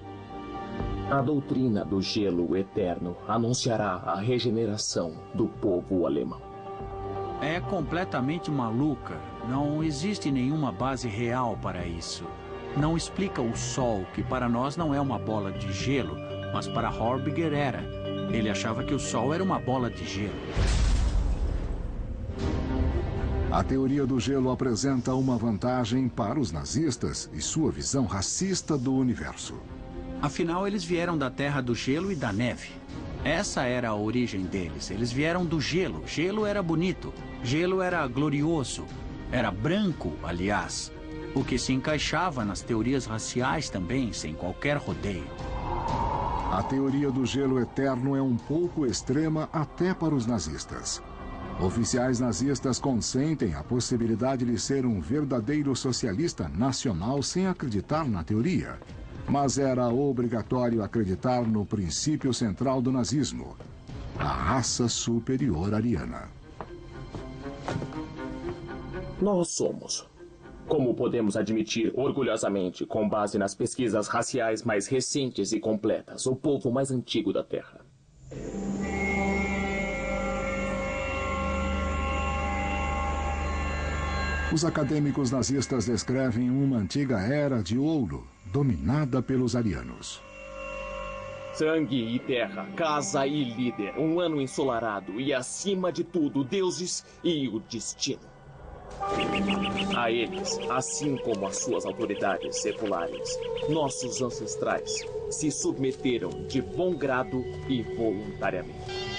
Speaker 9: A doutrina do gelo eterno anunciará a regeneração do povo alemão.
Speaker 2: É completamente maluca. Não existe nenhuma base real para isso. Não explica o Sol, que para nós não é uma bola de gelo, mas para Horbiger era. Ele achava que o Sol era uma bola de gelo.
Speaker 1: A teoria do gelo apresenta uma vantagem para os nazistas e sua visão racista do universo.
Speaker 2: Afinal, eles vieram da terra do gelo e da neve. Essa era a origem deles. Eles vieram do gelo. Gelo era bonito. Gelo era glorioso. Era branco, aliás. O que se encaixava nas teorias raciais também, sem qualquer rodeio.
Speaker 1: A teoria do gelo eterno é um pouco extrema até para os nazistas. Oficiais nazistas consentem a possibilidade de ser um verdadeiro socialista nacional sem acreditar na teoria. Mas era obrigatório acreditar no princípio central do nazismo, a raça superior ariana.
Speaker 9: Nós somos, como podemos admitir orgulhosamente, com base nas pesquisas raciais mais recentes e completas, o povo mais antigo da Terra.
Speaker 1: Os acadêmicos nazistas descrevem uma antiga era de ouro, dominada pelos arianos.
Speaker 9: Sangue e terra, casa e líder, um ano ensolarado e, acima de tudo, deuses e o destino. A eles, assim como às suas autoridades seculares, nossos ancestrais se submeteram de bom grado e voluntariamente.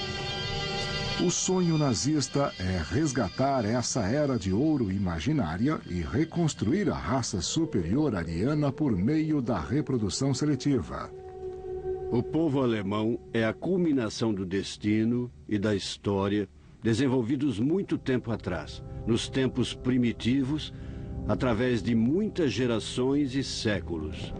Speaker 1: O sonho nazista é resgatar essa era de ouro imaginária e reconstruir a raça superior ariana por meio da reprodução seletiva.
Speaker 6: O povo alemão é a culminação do destino e da história desenvolvidos muito tempo atrás, nos tempos primitivos, através de muitas gerações e séculos.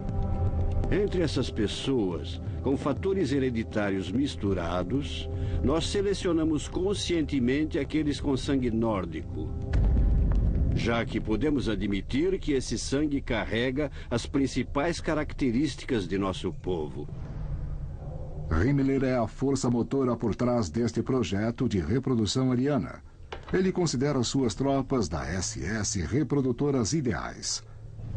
Speaker 6: Entre essas pessoas, com fatores hereditários misturados, nós selecionamos conscientemente aqueles com sangue nórdico, já que podemos admitir que esse sangue carrega as principais características de nosso povo.
Speaker 1: Himmler é a força motora por trás deste projeto de reprodução ariana. Ele considera suas tropas da SS reprodutoras ideais.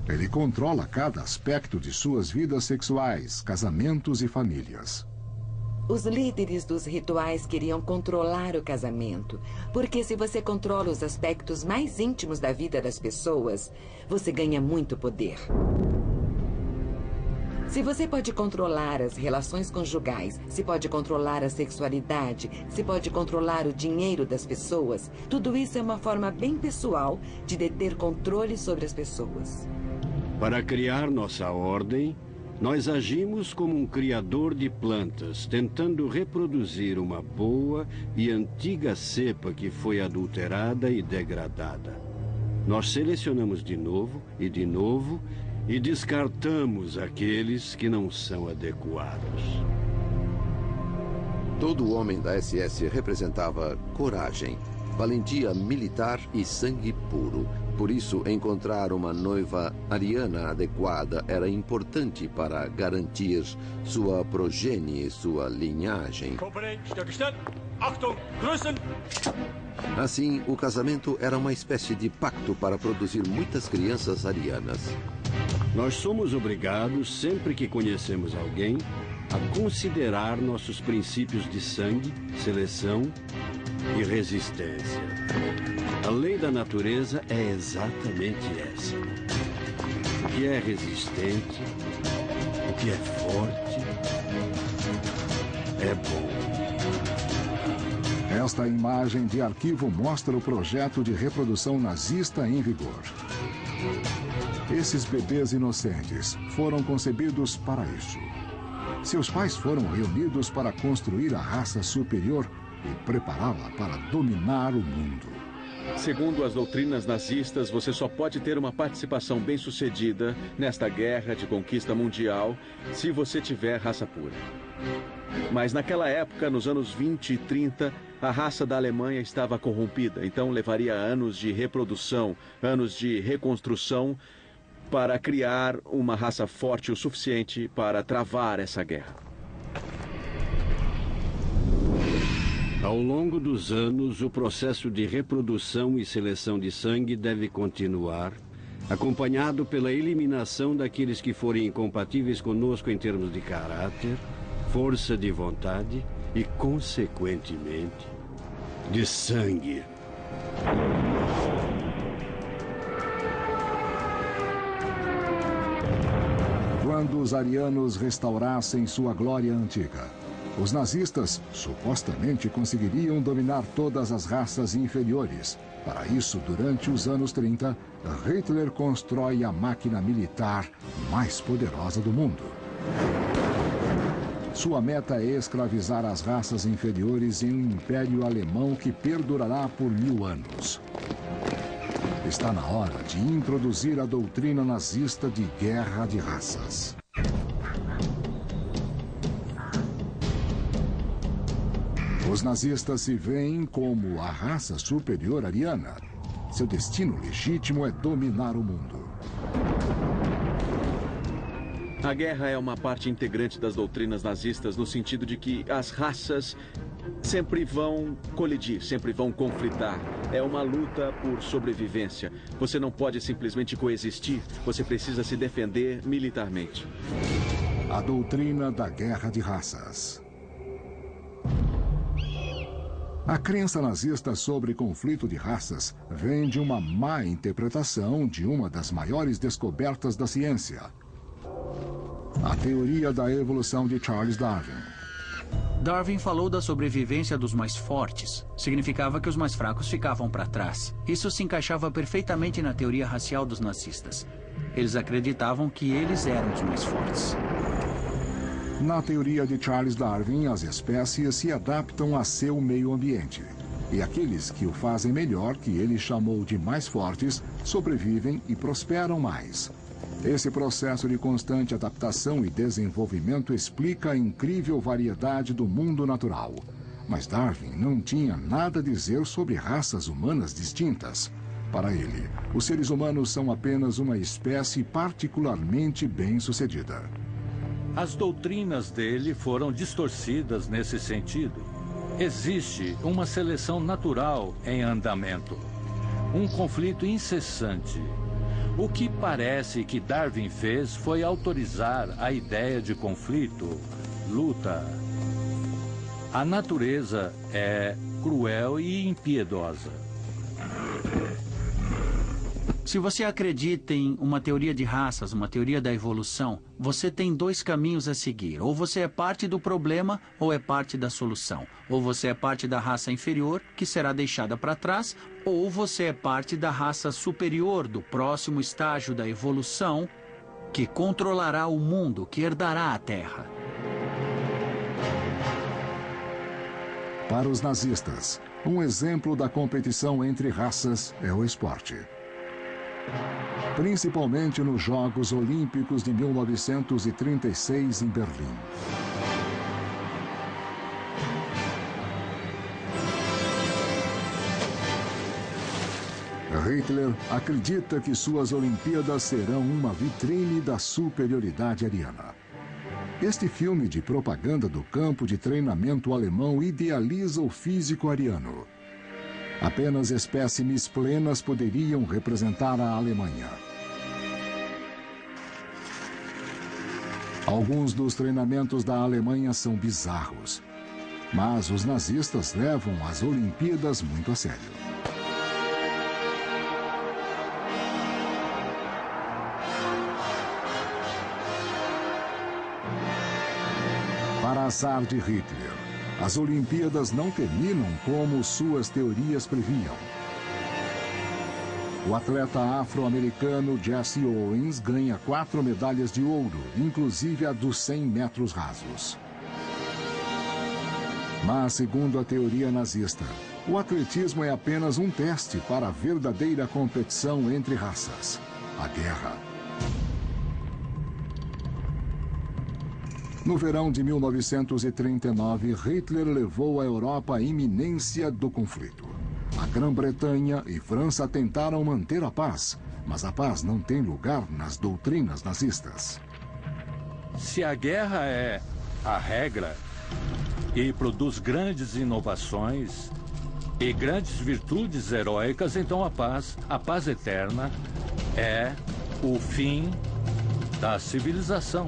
Speaker 1: Ele controla cada aspecto de suas vidas sexuais, casamentos e famílias.
Speaker 8: Os líderes dos rituais queriam controlar o casamento, porque se você controla os aspectos mais íntimos da vida das pessoas, você ganha muito poder. Se você pode controlar as relações conjugais, se pode controlar a sexualidade, se pode controlar o dinheiro das pessoas, tudo isso é uma forma bem pessoal de deter controle sobre as pessoas.
Speaker 6: Para criar nossa ordem, nós agimos como um criador de plantas, tentando reproduzir uma boa e antiga cepa que foi adulterada e degradada. Nós selecionamos de novo e descartamos aqueles que não são adequados.
Speaker 5: Todo homem da SS representava coragem, valentia militar e sangue puro. Por isso, encontrar uma noiva ariana adequada era importante para garantir sua progenie e sua linhagem. Assim, o casamento era uma espécie de pacto para produzir muitas crianças arianas.
Speaker 6: Nós somos obrigados, sempre que conhecemos alguém, a considerar nossos princípios de sangue, seleção e resistência. A lei da natureza é exatamente essa. O que é resistente, o que é forte, é bom.
Speaker 1: Esta imagem de arquivo mostra o projeto de reprodução nazista em vigor. Esses bebês inocentes foram concebidos para isso. Seus pais foram reunidos para construir a raça superior e prepará-la para dominar o mundo.
Speaker 3: Segundo as doutrinas nazistas, você só pode ter uma participação bem-sucedida nesta guerra de conquista mundial se você tiver raça pura. Mas naquela época, nos anos 20 e 30, a raça da Alemanha estava corrompida, então levaria anos de reprodução, anos de reconstrução para criar uma raça forte o suficiente para travar essa guerra.
Speaker 6: Ao longo dos anos, o processo de reprodução e seleção de sangue deve continuar, acompanhado pela eliminação daqueles que forem incompatíveis conosco em termos de caráter, força de vontade e, consequentemente, de sangue.
Speaker 1: Quando os arianos restaurassem sua glória antiga, os nazistas supostamente conseguiriam dominar todas as raças inferiores. Para isso, durante os anos 30, Hitler constrói a máquina militar mais poderosa do mundo. Sua meta é escravizar as raças inferiores em um império alemão que perdurará por 1000 anos. Está na hora de introduzir a doutrina nazista de guerra de raças. Os nazistas se veem como a raça superior ariana. Seu destino legítimo é dominar o mundo.
Speaker 3: A guerra é uma parte integrante das doutrinas nazistas no sentido de que as raças sempre vão colidir, sempre vão conflitar. É uma luta por sobrevivência. Você não pode simplesmente coexistir, você precisa se defender militarmente.
Speaker 1: A doutrina da guerra de raças. A crença nazista sobre conflito de raças vem de uma má interpretação de uma das maiores descobertas da ciência: a teoria da evolução de Charles Darwin.
Speaker 2: Darwin falou da sobrevivência dos mais fortes. Significava que os mais fracos ficavam para trás. Isso se encaixava perfeitamente na teoria racial dos nazistas. Eles acreditavam que eles eram os mais fortes.
Speaker 1: Na teoria de Charles Darwin, as espécies se adaptam a seu meio ambiente. E aqueles que o fazem melhor, que ele chamou de mais fortes, sobrevivem e prosperam mais. Esse processo de constante adaptação e desenvolvimento explica a incrível variedade do mundo natural. Mas Darwin não tinha nada a dizer sobre raças humanas distintas. Para ele, os seres humanos são apenas uma espécie particularmente bem-sucedida.
Speaker 4: As doutrinas dele foram distorcidas nesse sentido. Existe uma seleção natural em andamento, um conflito incessante. O que parece que Darwin fez foi autorizar a ideia de conflito, luta. A natureza é cruel e impiedosa.
Speaker 2: Se você acredita em uma teoria de raças, uma teoria da evolução, você tem dois caminhos a seguir. Ou você é parte do problema, ou é parte da solução. Ou você é parte da raça inferior, que será deixada para trás, ou você é parte da raça superior, do próximo estágio da evolução, que controlará o mundo, que herdará a Terra.
Speaker 1: Para os nazistas, um exemplo da competição entre raças é o esporte. Principalmente nos Jogos Olímpicos de 1936 em Berlim. Hitler acredita que suas Olimpíadas serão uma vitrine da superioridade ariana. Este filme de propaganda do campo de treinamento alemão idealiza o físico ariano. Apenas espécimes plenas poderiam representar a Alemanha. Alguns dos treinamentos da Alemanha são bizarros, mas os nazistas levam as Olimpíadas muito a sério. Para azar de Hitler, as Olimpíadas não terminam como suas teorias previam. O atleta afro-americano Jesse Owens ganha 4 medalhas de ouro, inclusive a dos 100 metros rasos. Mas, segundo a teoria nazista, o atletismo é apenas um teste para a verdadeira competição entre raças, a guerra. No verão de 1939, Hitler levou a Europa à iminência do conflito. A Grã-Bretanha e França tentaram manter a paz, mas a paz não tem lugar nas doutrinas nazistas.
Speaker 4: Se a guerra é a regra e produz grandes inovações e grandes virtudes heróicas, então a paz eterna, é o fim da civilização.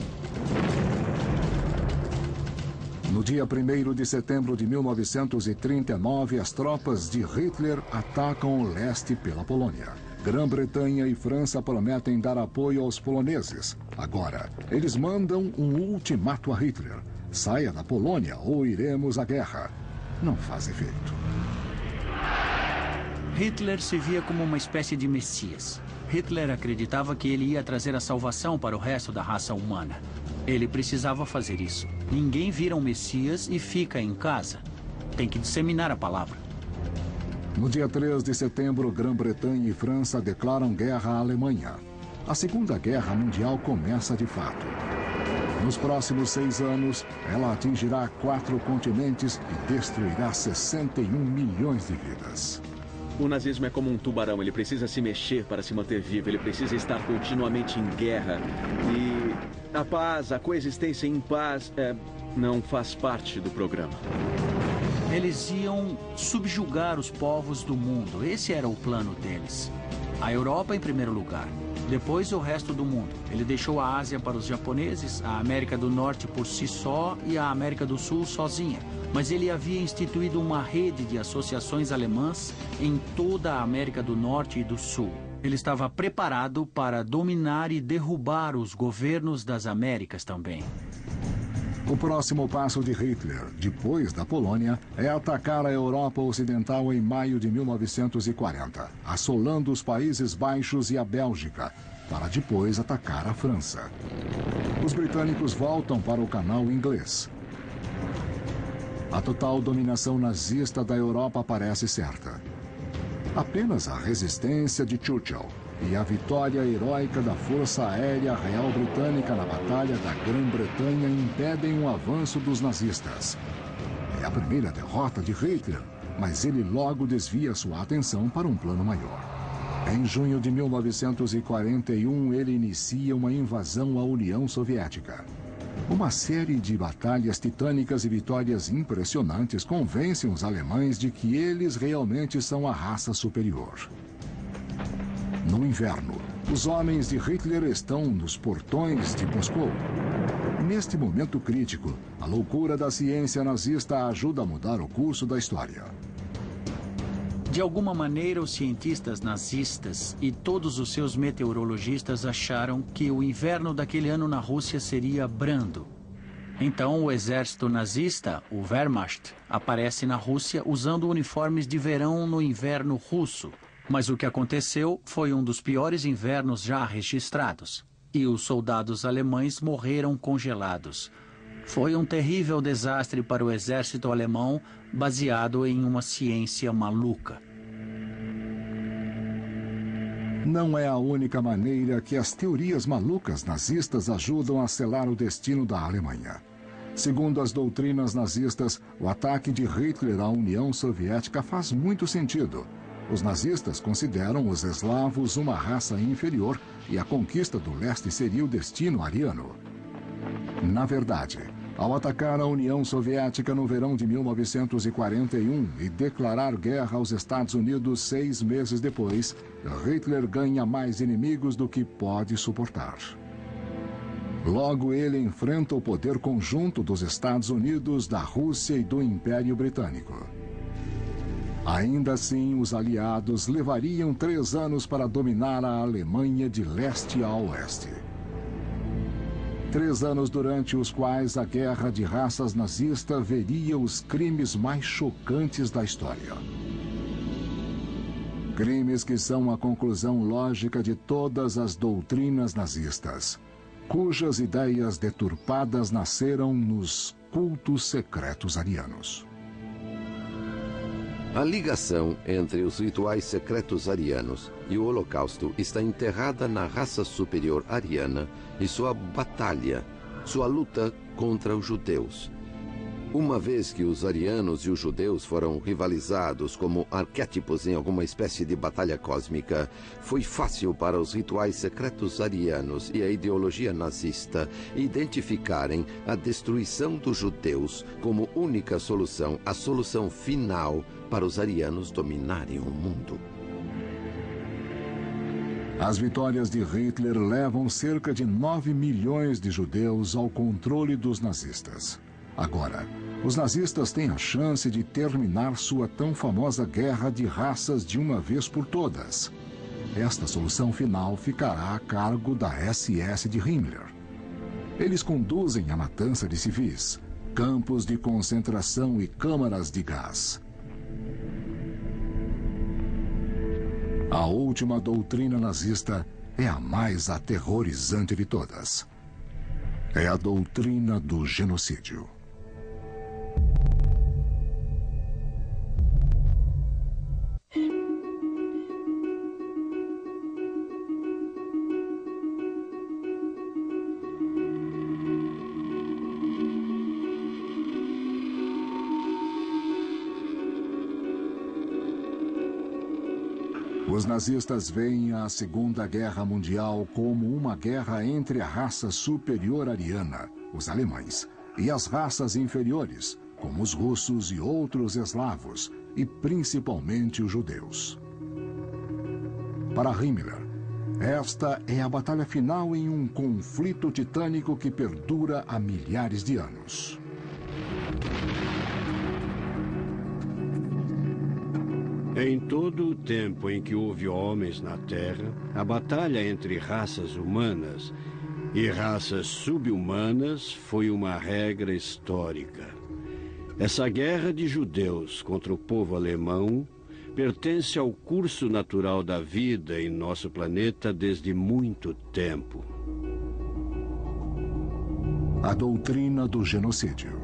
Speaker 1: No dia 1º de setembro de 1939, as tropas de Hitler atacam o leste pela Polônia. Grã-Bretanha e França prometem dar apoio aos poloneses. Agora, eles mandam um ultimato a Hitler. Saia da Polônia ou iremos à guerra. Não faz efeito.
Speaker 2: Hitler se via como uma espécie de messias. Hitler acreditava que ele ia trazer a salvação para o resto da raça humana. Ele precisava fazer isso. Ninguém vira um messias e fica em casa. Tem que disseminar a palavra.
Speaker 1: No dia 3 de setembro, Grã-Bretanha e França declaram guerra à Alemanha. A Segunda Guerra Mundial começa de fato. Nos próximos 6 anos, ela atingirá 4 continentes e destruirá 61 milhões de vidas.
Speaker 3: O nazismo é como um tubarão, ele precisa se mexer para se manter vivo, ele precisa estar continuamente em guerra. E a paz, a coexistência em paz, não faz parte do programa.
Speaker 2: Eles iam subjugar os povos do mundo, esse era o plano deles. A Europa em primeiro lugar, depois o resto do mundo. Ele deixou a Ásia para os japoneses, a América do Norte por si só e a América do Sul sozinha. Mas ele havia instituído uma rede de associações alemãs em toda a América do Norte e do Sul. Ele estava preparado para dominar e derrubar os governos das Américas também.
Speaker 1: O próximo passo de Hitler, depois da Polônia, é atacar a Europa Ocidental em maio de 1940, assolando os Países Baixos e a Bélgica, para depois atacar a França. Os britânicos voltam para o canal inglês. A total dominação nazista da Europa parece certa. Apenas a resistência de Churchill e a vitória heróica da Força Aérea Real Britânica na Batalha da Grã-Bretanha impedem o avanço dos nazistas. É a primeira derrota de Hitler, mas ele logo desvia sua atenção para um plano maior. Em junho de 1941, ele inicia uma invasão à União Soviética. Uma série de batalhas titânicas e vitórias impressionantes convencem os alemães de que eles realmente são a raça superior. No inverno, os homens de Hitler estão nos portões de Moscou. Neste momento crítico, a loucura da ciência nazista ajuda a mudar o curso da história.
Speaker 2: De alguma maneira, os cientistas nazistas e todos os seus meteorologistas acharam que o inverno daquele ano na Rússia seria brando. Então, o exército nazista, o Wehrmacht, aparece na Rússia usando uniformes de verão no inverno russo. Mas o que aconteceu foi um dos piores invernos já registrados. E os soldados alemães morreram congelados. Foi um terrível desastre para o exército alemão, baseado em uma ciência maluca.
Speaker 1: Não é a única maneira que as teorias malucas nazistas ajudam a selar o destino da Alemanha. Segundo as doutrinas nazistas, o ataque de Hitler à União Soviética faz muito sentido. Os nazistas consideram os eslavos uma raça inferior e a conquista do leste seria o destino ariano. Na verdade, ao atacar a União Soviética no verão de 1941 e declarar guerra aos Estados Unidos 6 meses depois, Hitler ganha mais inimigos do que pode suportar. Logo, ele enfrenta o poder conjunto dos Estados Unidos, da Rússia e do Império Britânico. Ainda assim, os aliados levariam 3 anos para dominar a Alemanha de leste a oeste. 3 anos durante os quais a guerra de raças nazista veria os crimes mais chocantes da história. Crimes que são a conclusão lógica de todas as doutrinas nazistas, cujas ideias deturpadas nasceram nos cultos secretos arianos.
Speaker 5: A ligação entre os rituais secretos arianos e o Holocausto está enterrada na raça superior ariana e sua batalha, sua luta contra os judeus. Uma vez que os arianos e os judeus foram rivalizados como arquétipos em alguma espécie de batalha cósmica, foi fácil para os rituais secretos arianos e a ideologia nazista identificarem a destruição dos judeus como única solução, a solução final para os arianos dominarem o mundo.
Speaker 1: As vitórias de Hitler levam cerca de 9 milhões de judeus ao controle dos nazistas. Agora, os nazistas têm a chance de terminar sua tão famosa guerra de raças de uma vez por todas. Esta solução final ficará a cargo da SS de Himmler. Eles conduzem a matança de civis, campos de concentração e câmaras de gás. A última doutrina nazista é a mais aterrorizante de todas. É a doutrina do genocídio. Os nazistas veem a Segunda Guerra Mundial como uma guerra entre a raça superior ariana, os alemães, e as raças inferiores, como os russos e outros eslavos, e principalmente os judeus. Para Himmler, esta é a batalha final em um conflito titânico que perdura há milhares de anos.
Speaker 6: Em todo o tempo em que houve homens na Terra, a batalha entre raças humanas e raças subhumanas foi uma regra histórica. Essa guerra de judeus contra o povo alemão pertence ao curso natural da vida em nosso planeta desde muito tempo.
Speaker 1: A doutrina do genocídio.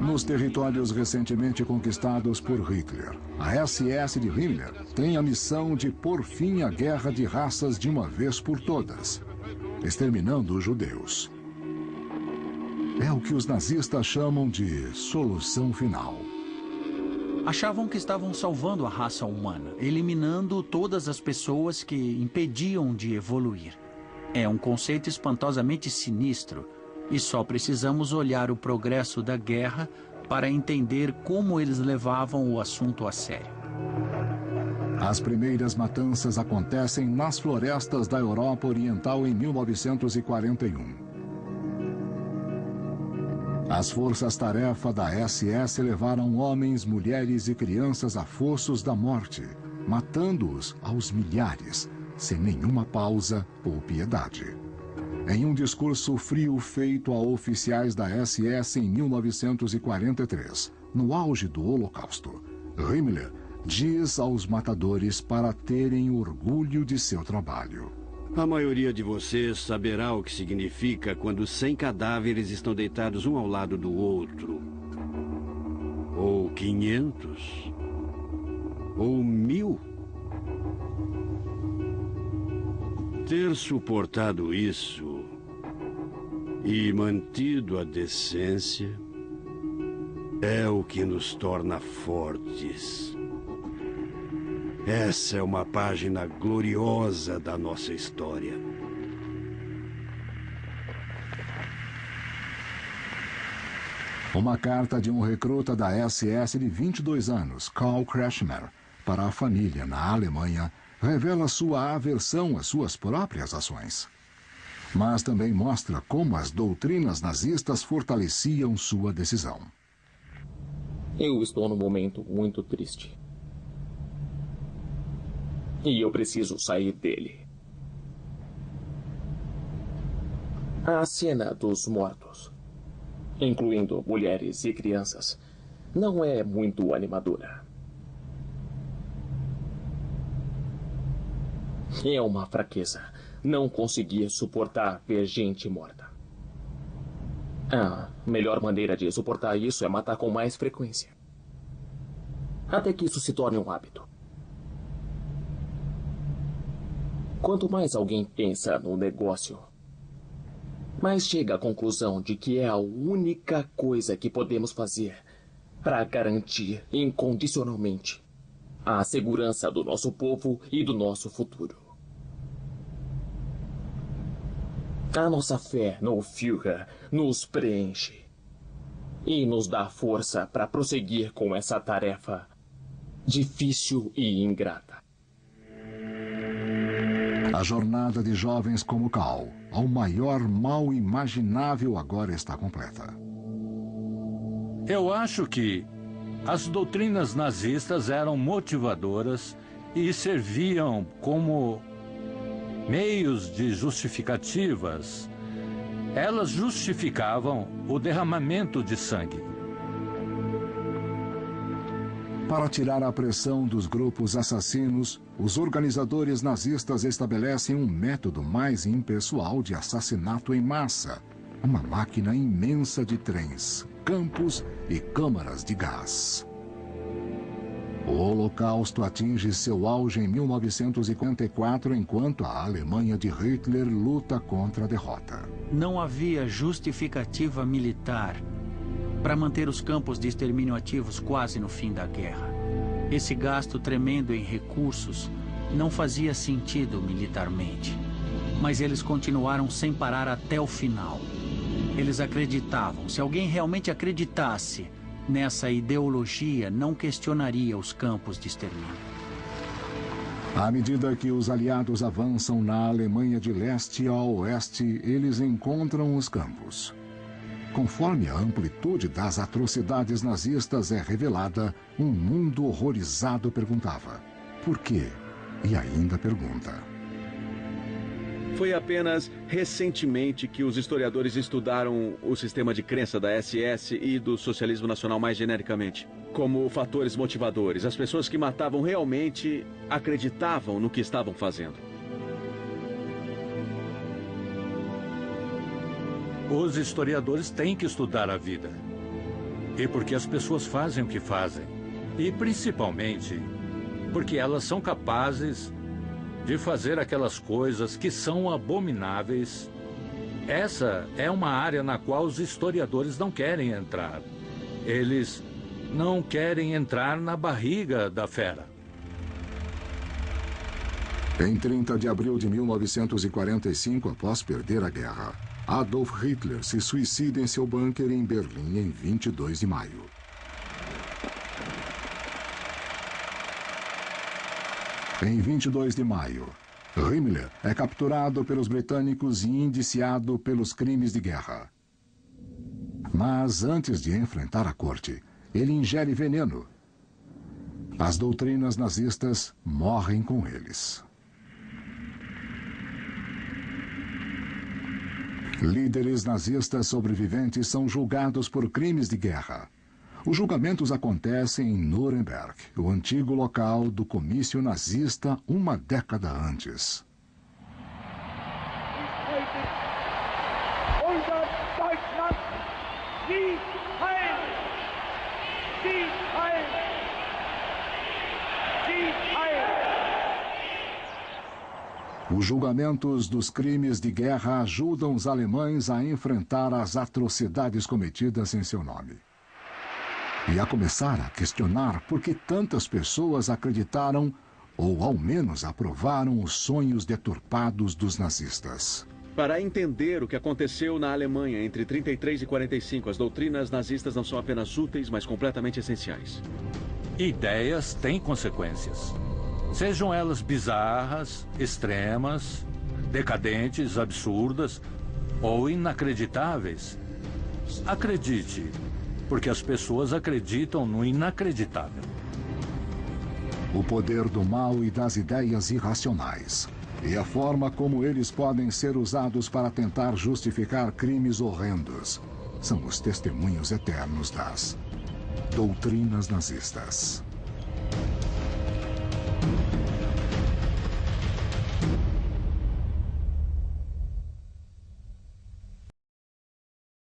Speaker 1: Nos territórios recentemente conquistados por Hitler, a SS de Himmler tem a missão de pôr fim à guerra de raças de uma vez por todas, exterminando os judeus. É o que os nazistas chamam de solução final.
Speaker 2: Achavam que estavam salvando a raça humana, eliminando todas as pessoas que impediam de evoluir. É um conceito espantosamente sinistro, e só precisamos olhar o progresso da guerra para entender como eles levavam o assunto a sério.
Speaker 1: As primeiras matanças acontecem nas florestas da Europa Oriental em 1941. As forças-tarefa da SS levaram homens, mulheres e crianças a fossos da morte, matando-os aos milhares, sem nenhuma pausa ou piedade. Em um discurso frio feito a oficiais da SS em 1943, no auge do Holocausto, Himmler diz aos matadores para terem orgulho de seu trabalho.
Speaker 6: A maioria de vocês saberá o que significa quando 100 cadáveres estão deitados um ao lado do outro. Ou 500. Ou 1000. Ter suportado isso e mantido a decência é o que nos torna fortes. Essa é uma página gloriosa da nossa história.
Speaker 1: Uma carta de um recruta da SS de 22 anos, Karl Kretschmer, para a família na Alemanha, revela sua aversão às suas próprias ações. Mas também mostra como as doutrinas nazistas fortaleciam sua decisão.
Speaker 9: Eu estou num momento muito triste. E eu preciso sair dele. A cena dos mortos, incluindo mulheres e crianças, não é muito animadora. É uma fraqueza não conseguir suportar ver gente morta. A melhor maneira de suportar isso é matar com mais frequência. Até que isso se torne um hábito. Quanto mais alguém pensa no negócio, mais chega à conclusão de que é a única coisa que podemos fazer para garantir incondicionalmente a segurança do nosso povo e do nosso futuro. A nossa fé no Führer nos preenche e nos dá força para prosseguir com essa tarefa difícil e ingrata.
Speaker 1: A jornada de jovens como Karl ao maior mal imaginável agora está completa.
Speaker 4: Eu acho que as doutrinas nazistas eram motivadoras e serviam como meios de justificativas. Elas justificavam o derramamento de sangue.
Speaker 1: Para tirar a pressão dos grupos assassinos, os organizadores nazistas estabelecem um método mais impessoal de assassinato em massa. Uma máquina imensa de trens, campos e câmaras de gás. O Holocausto atinge seu auge em 1944, enquanto a Alemanha de Hitler luta contra a derrota.
Speaker 2: Não havia justificativa militar para manter os campos de extermínio ativos quase no fim da guerra. Esse gasto tremendo em recursos não fazia sentido militarmente, mas eles continuaram sem parar até o final. Eles acreditavam, se alguém realmente acreditasse nessa ideologia, não questionaria os campos de extermínio.
Speaker 1: À medida que os aliados avançam na Alemanha de leste a oeste, eles encontram os campos. Conforme a amplitude das atrocidades nazistas é revelada, um mundo horrorizado perguntava: por quê? E ainda pergunta.
Speaker 3: Foi apenas recentemente que os historiadores estudaram o sistema de crença da SS e do socialismo nacional mais genericamente, como fatores motivadores. As pessoas que matavam realmente acreditavam no que estavam fazendo.
Speaker 4: Os historiadores têm que estudar a vida. E porque as pessoas fazem o que fazem. E principalmente porque elas são capazes de fazer aquelas coisas que são abomináveis. Essa é uma área na qual os historiadores não querem entrar. Eles não querem entrar na barriga da fera.
Speaker 1: Em 30 de abril de 1945, após perder a guerra, Adolf Hitler se suicida em seu bunker em Berlim em 22 de maio. Em 22 de maio, Himmler é capturado pelos britânicos e indiciado pelos crimes de guerra. Mas antes de enfrentar a corte, ele ingere veneno. As doutrinas nazistas morrem com eles. Líderes nazistas sobreviventes são julgados por crimes de guerra. Os julgamentos acontecem em Nuremberg, o antigo local do comício nazista uma década antes. Os julgamentos dos crimes de guerra ajudam os alemães a enfrentar as atrocidades cometidas em seu nome. E a começar a questionar por que tantas pessoas acreditaram, ou ao menos aprovaram, os sonhos deturpados dos nazistas.
Speaker 3: Para entender o que aconteceu na Alemanha entre 33 e 45, as doutrinas nazistas não são apenas úteis, mas completamente essenciais.
Speaker 4: Ideias têm consequências. Sejam elas bizarras, extremas, decadentes, absurdas ou inacreditáveis. Acredite, porque as pessoas acreditam no inacreditável.
Speaker 1: O poder do mal e das ideias irracionais. E a forma como eles podem ser usados para tentar justificar crimes horrendos são os testemunhos eternos das doutrinas nazistas.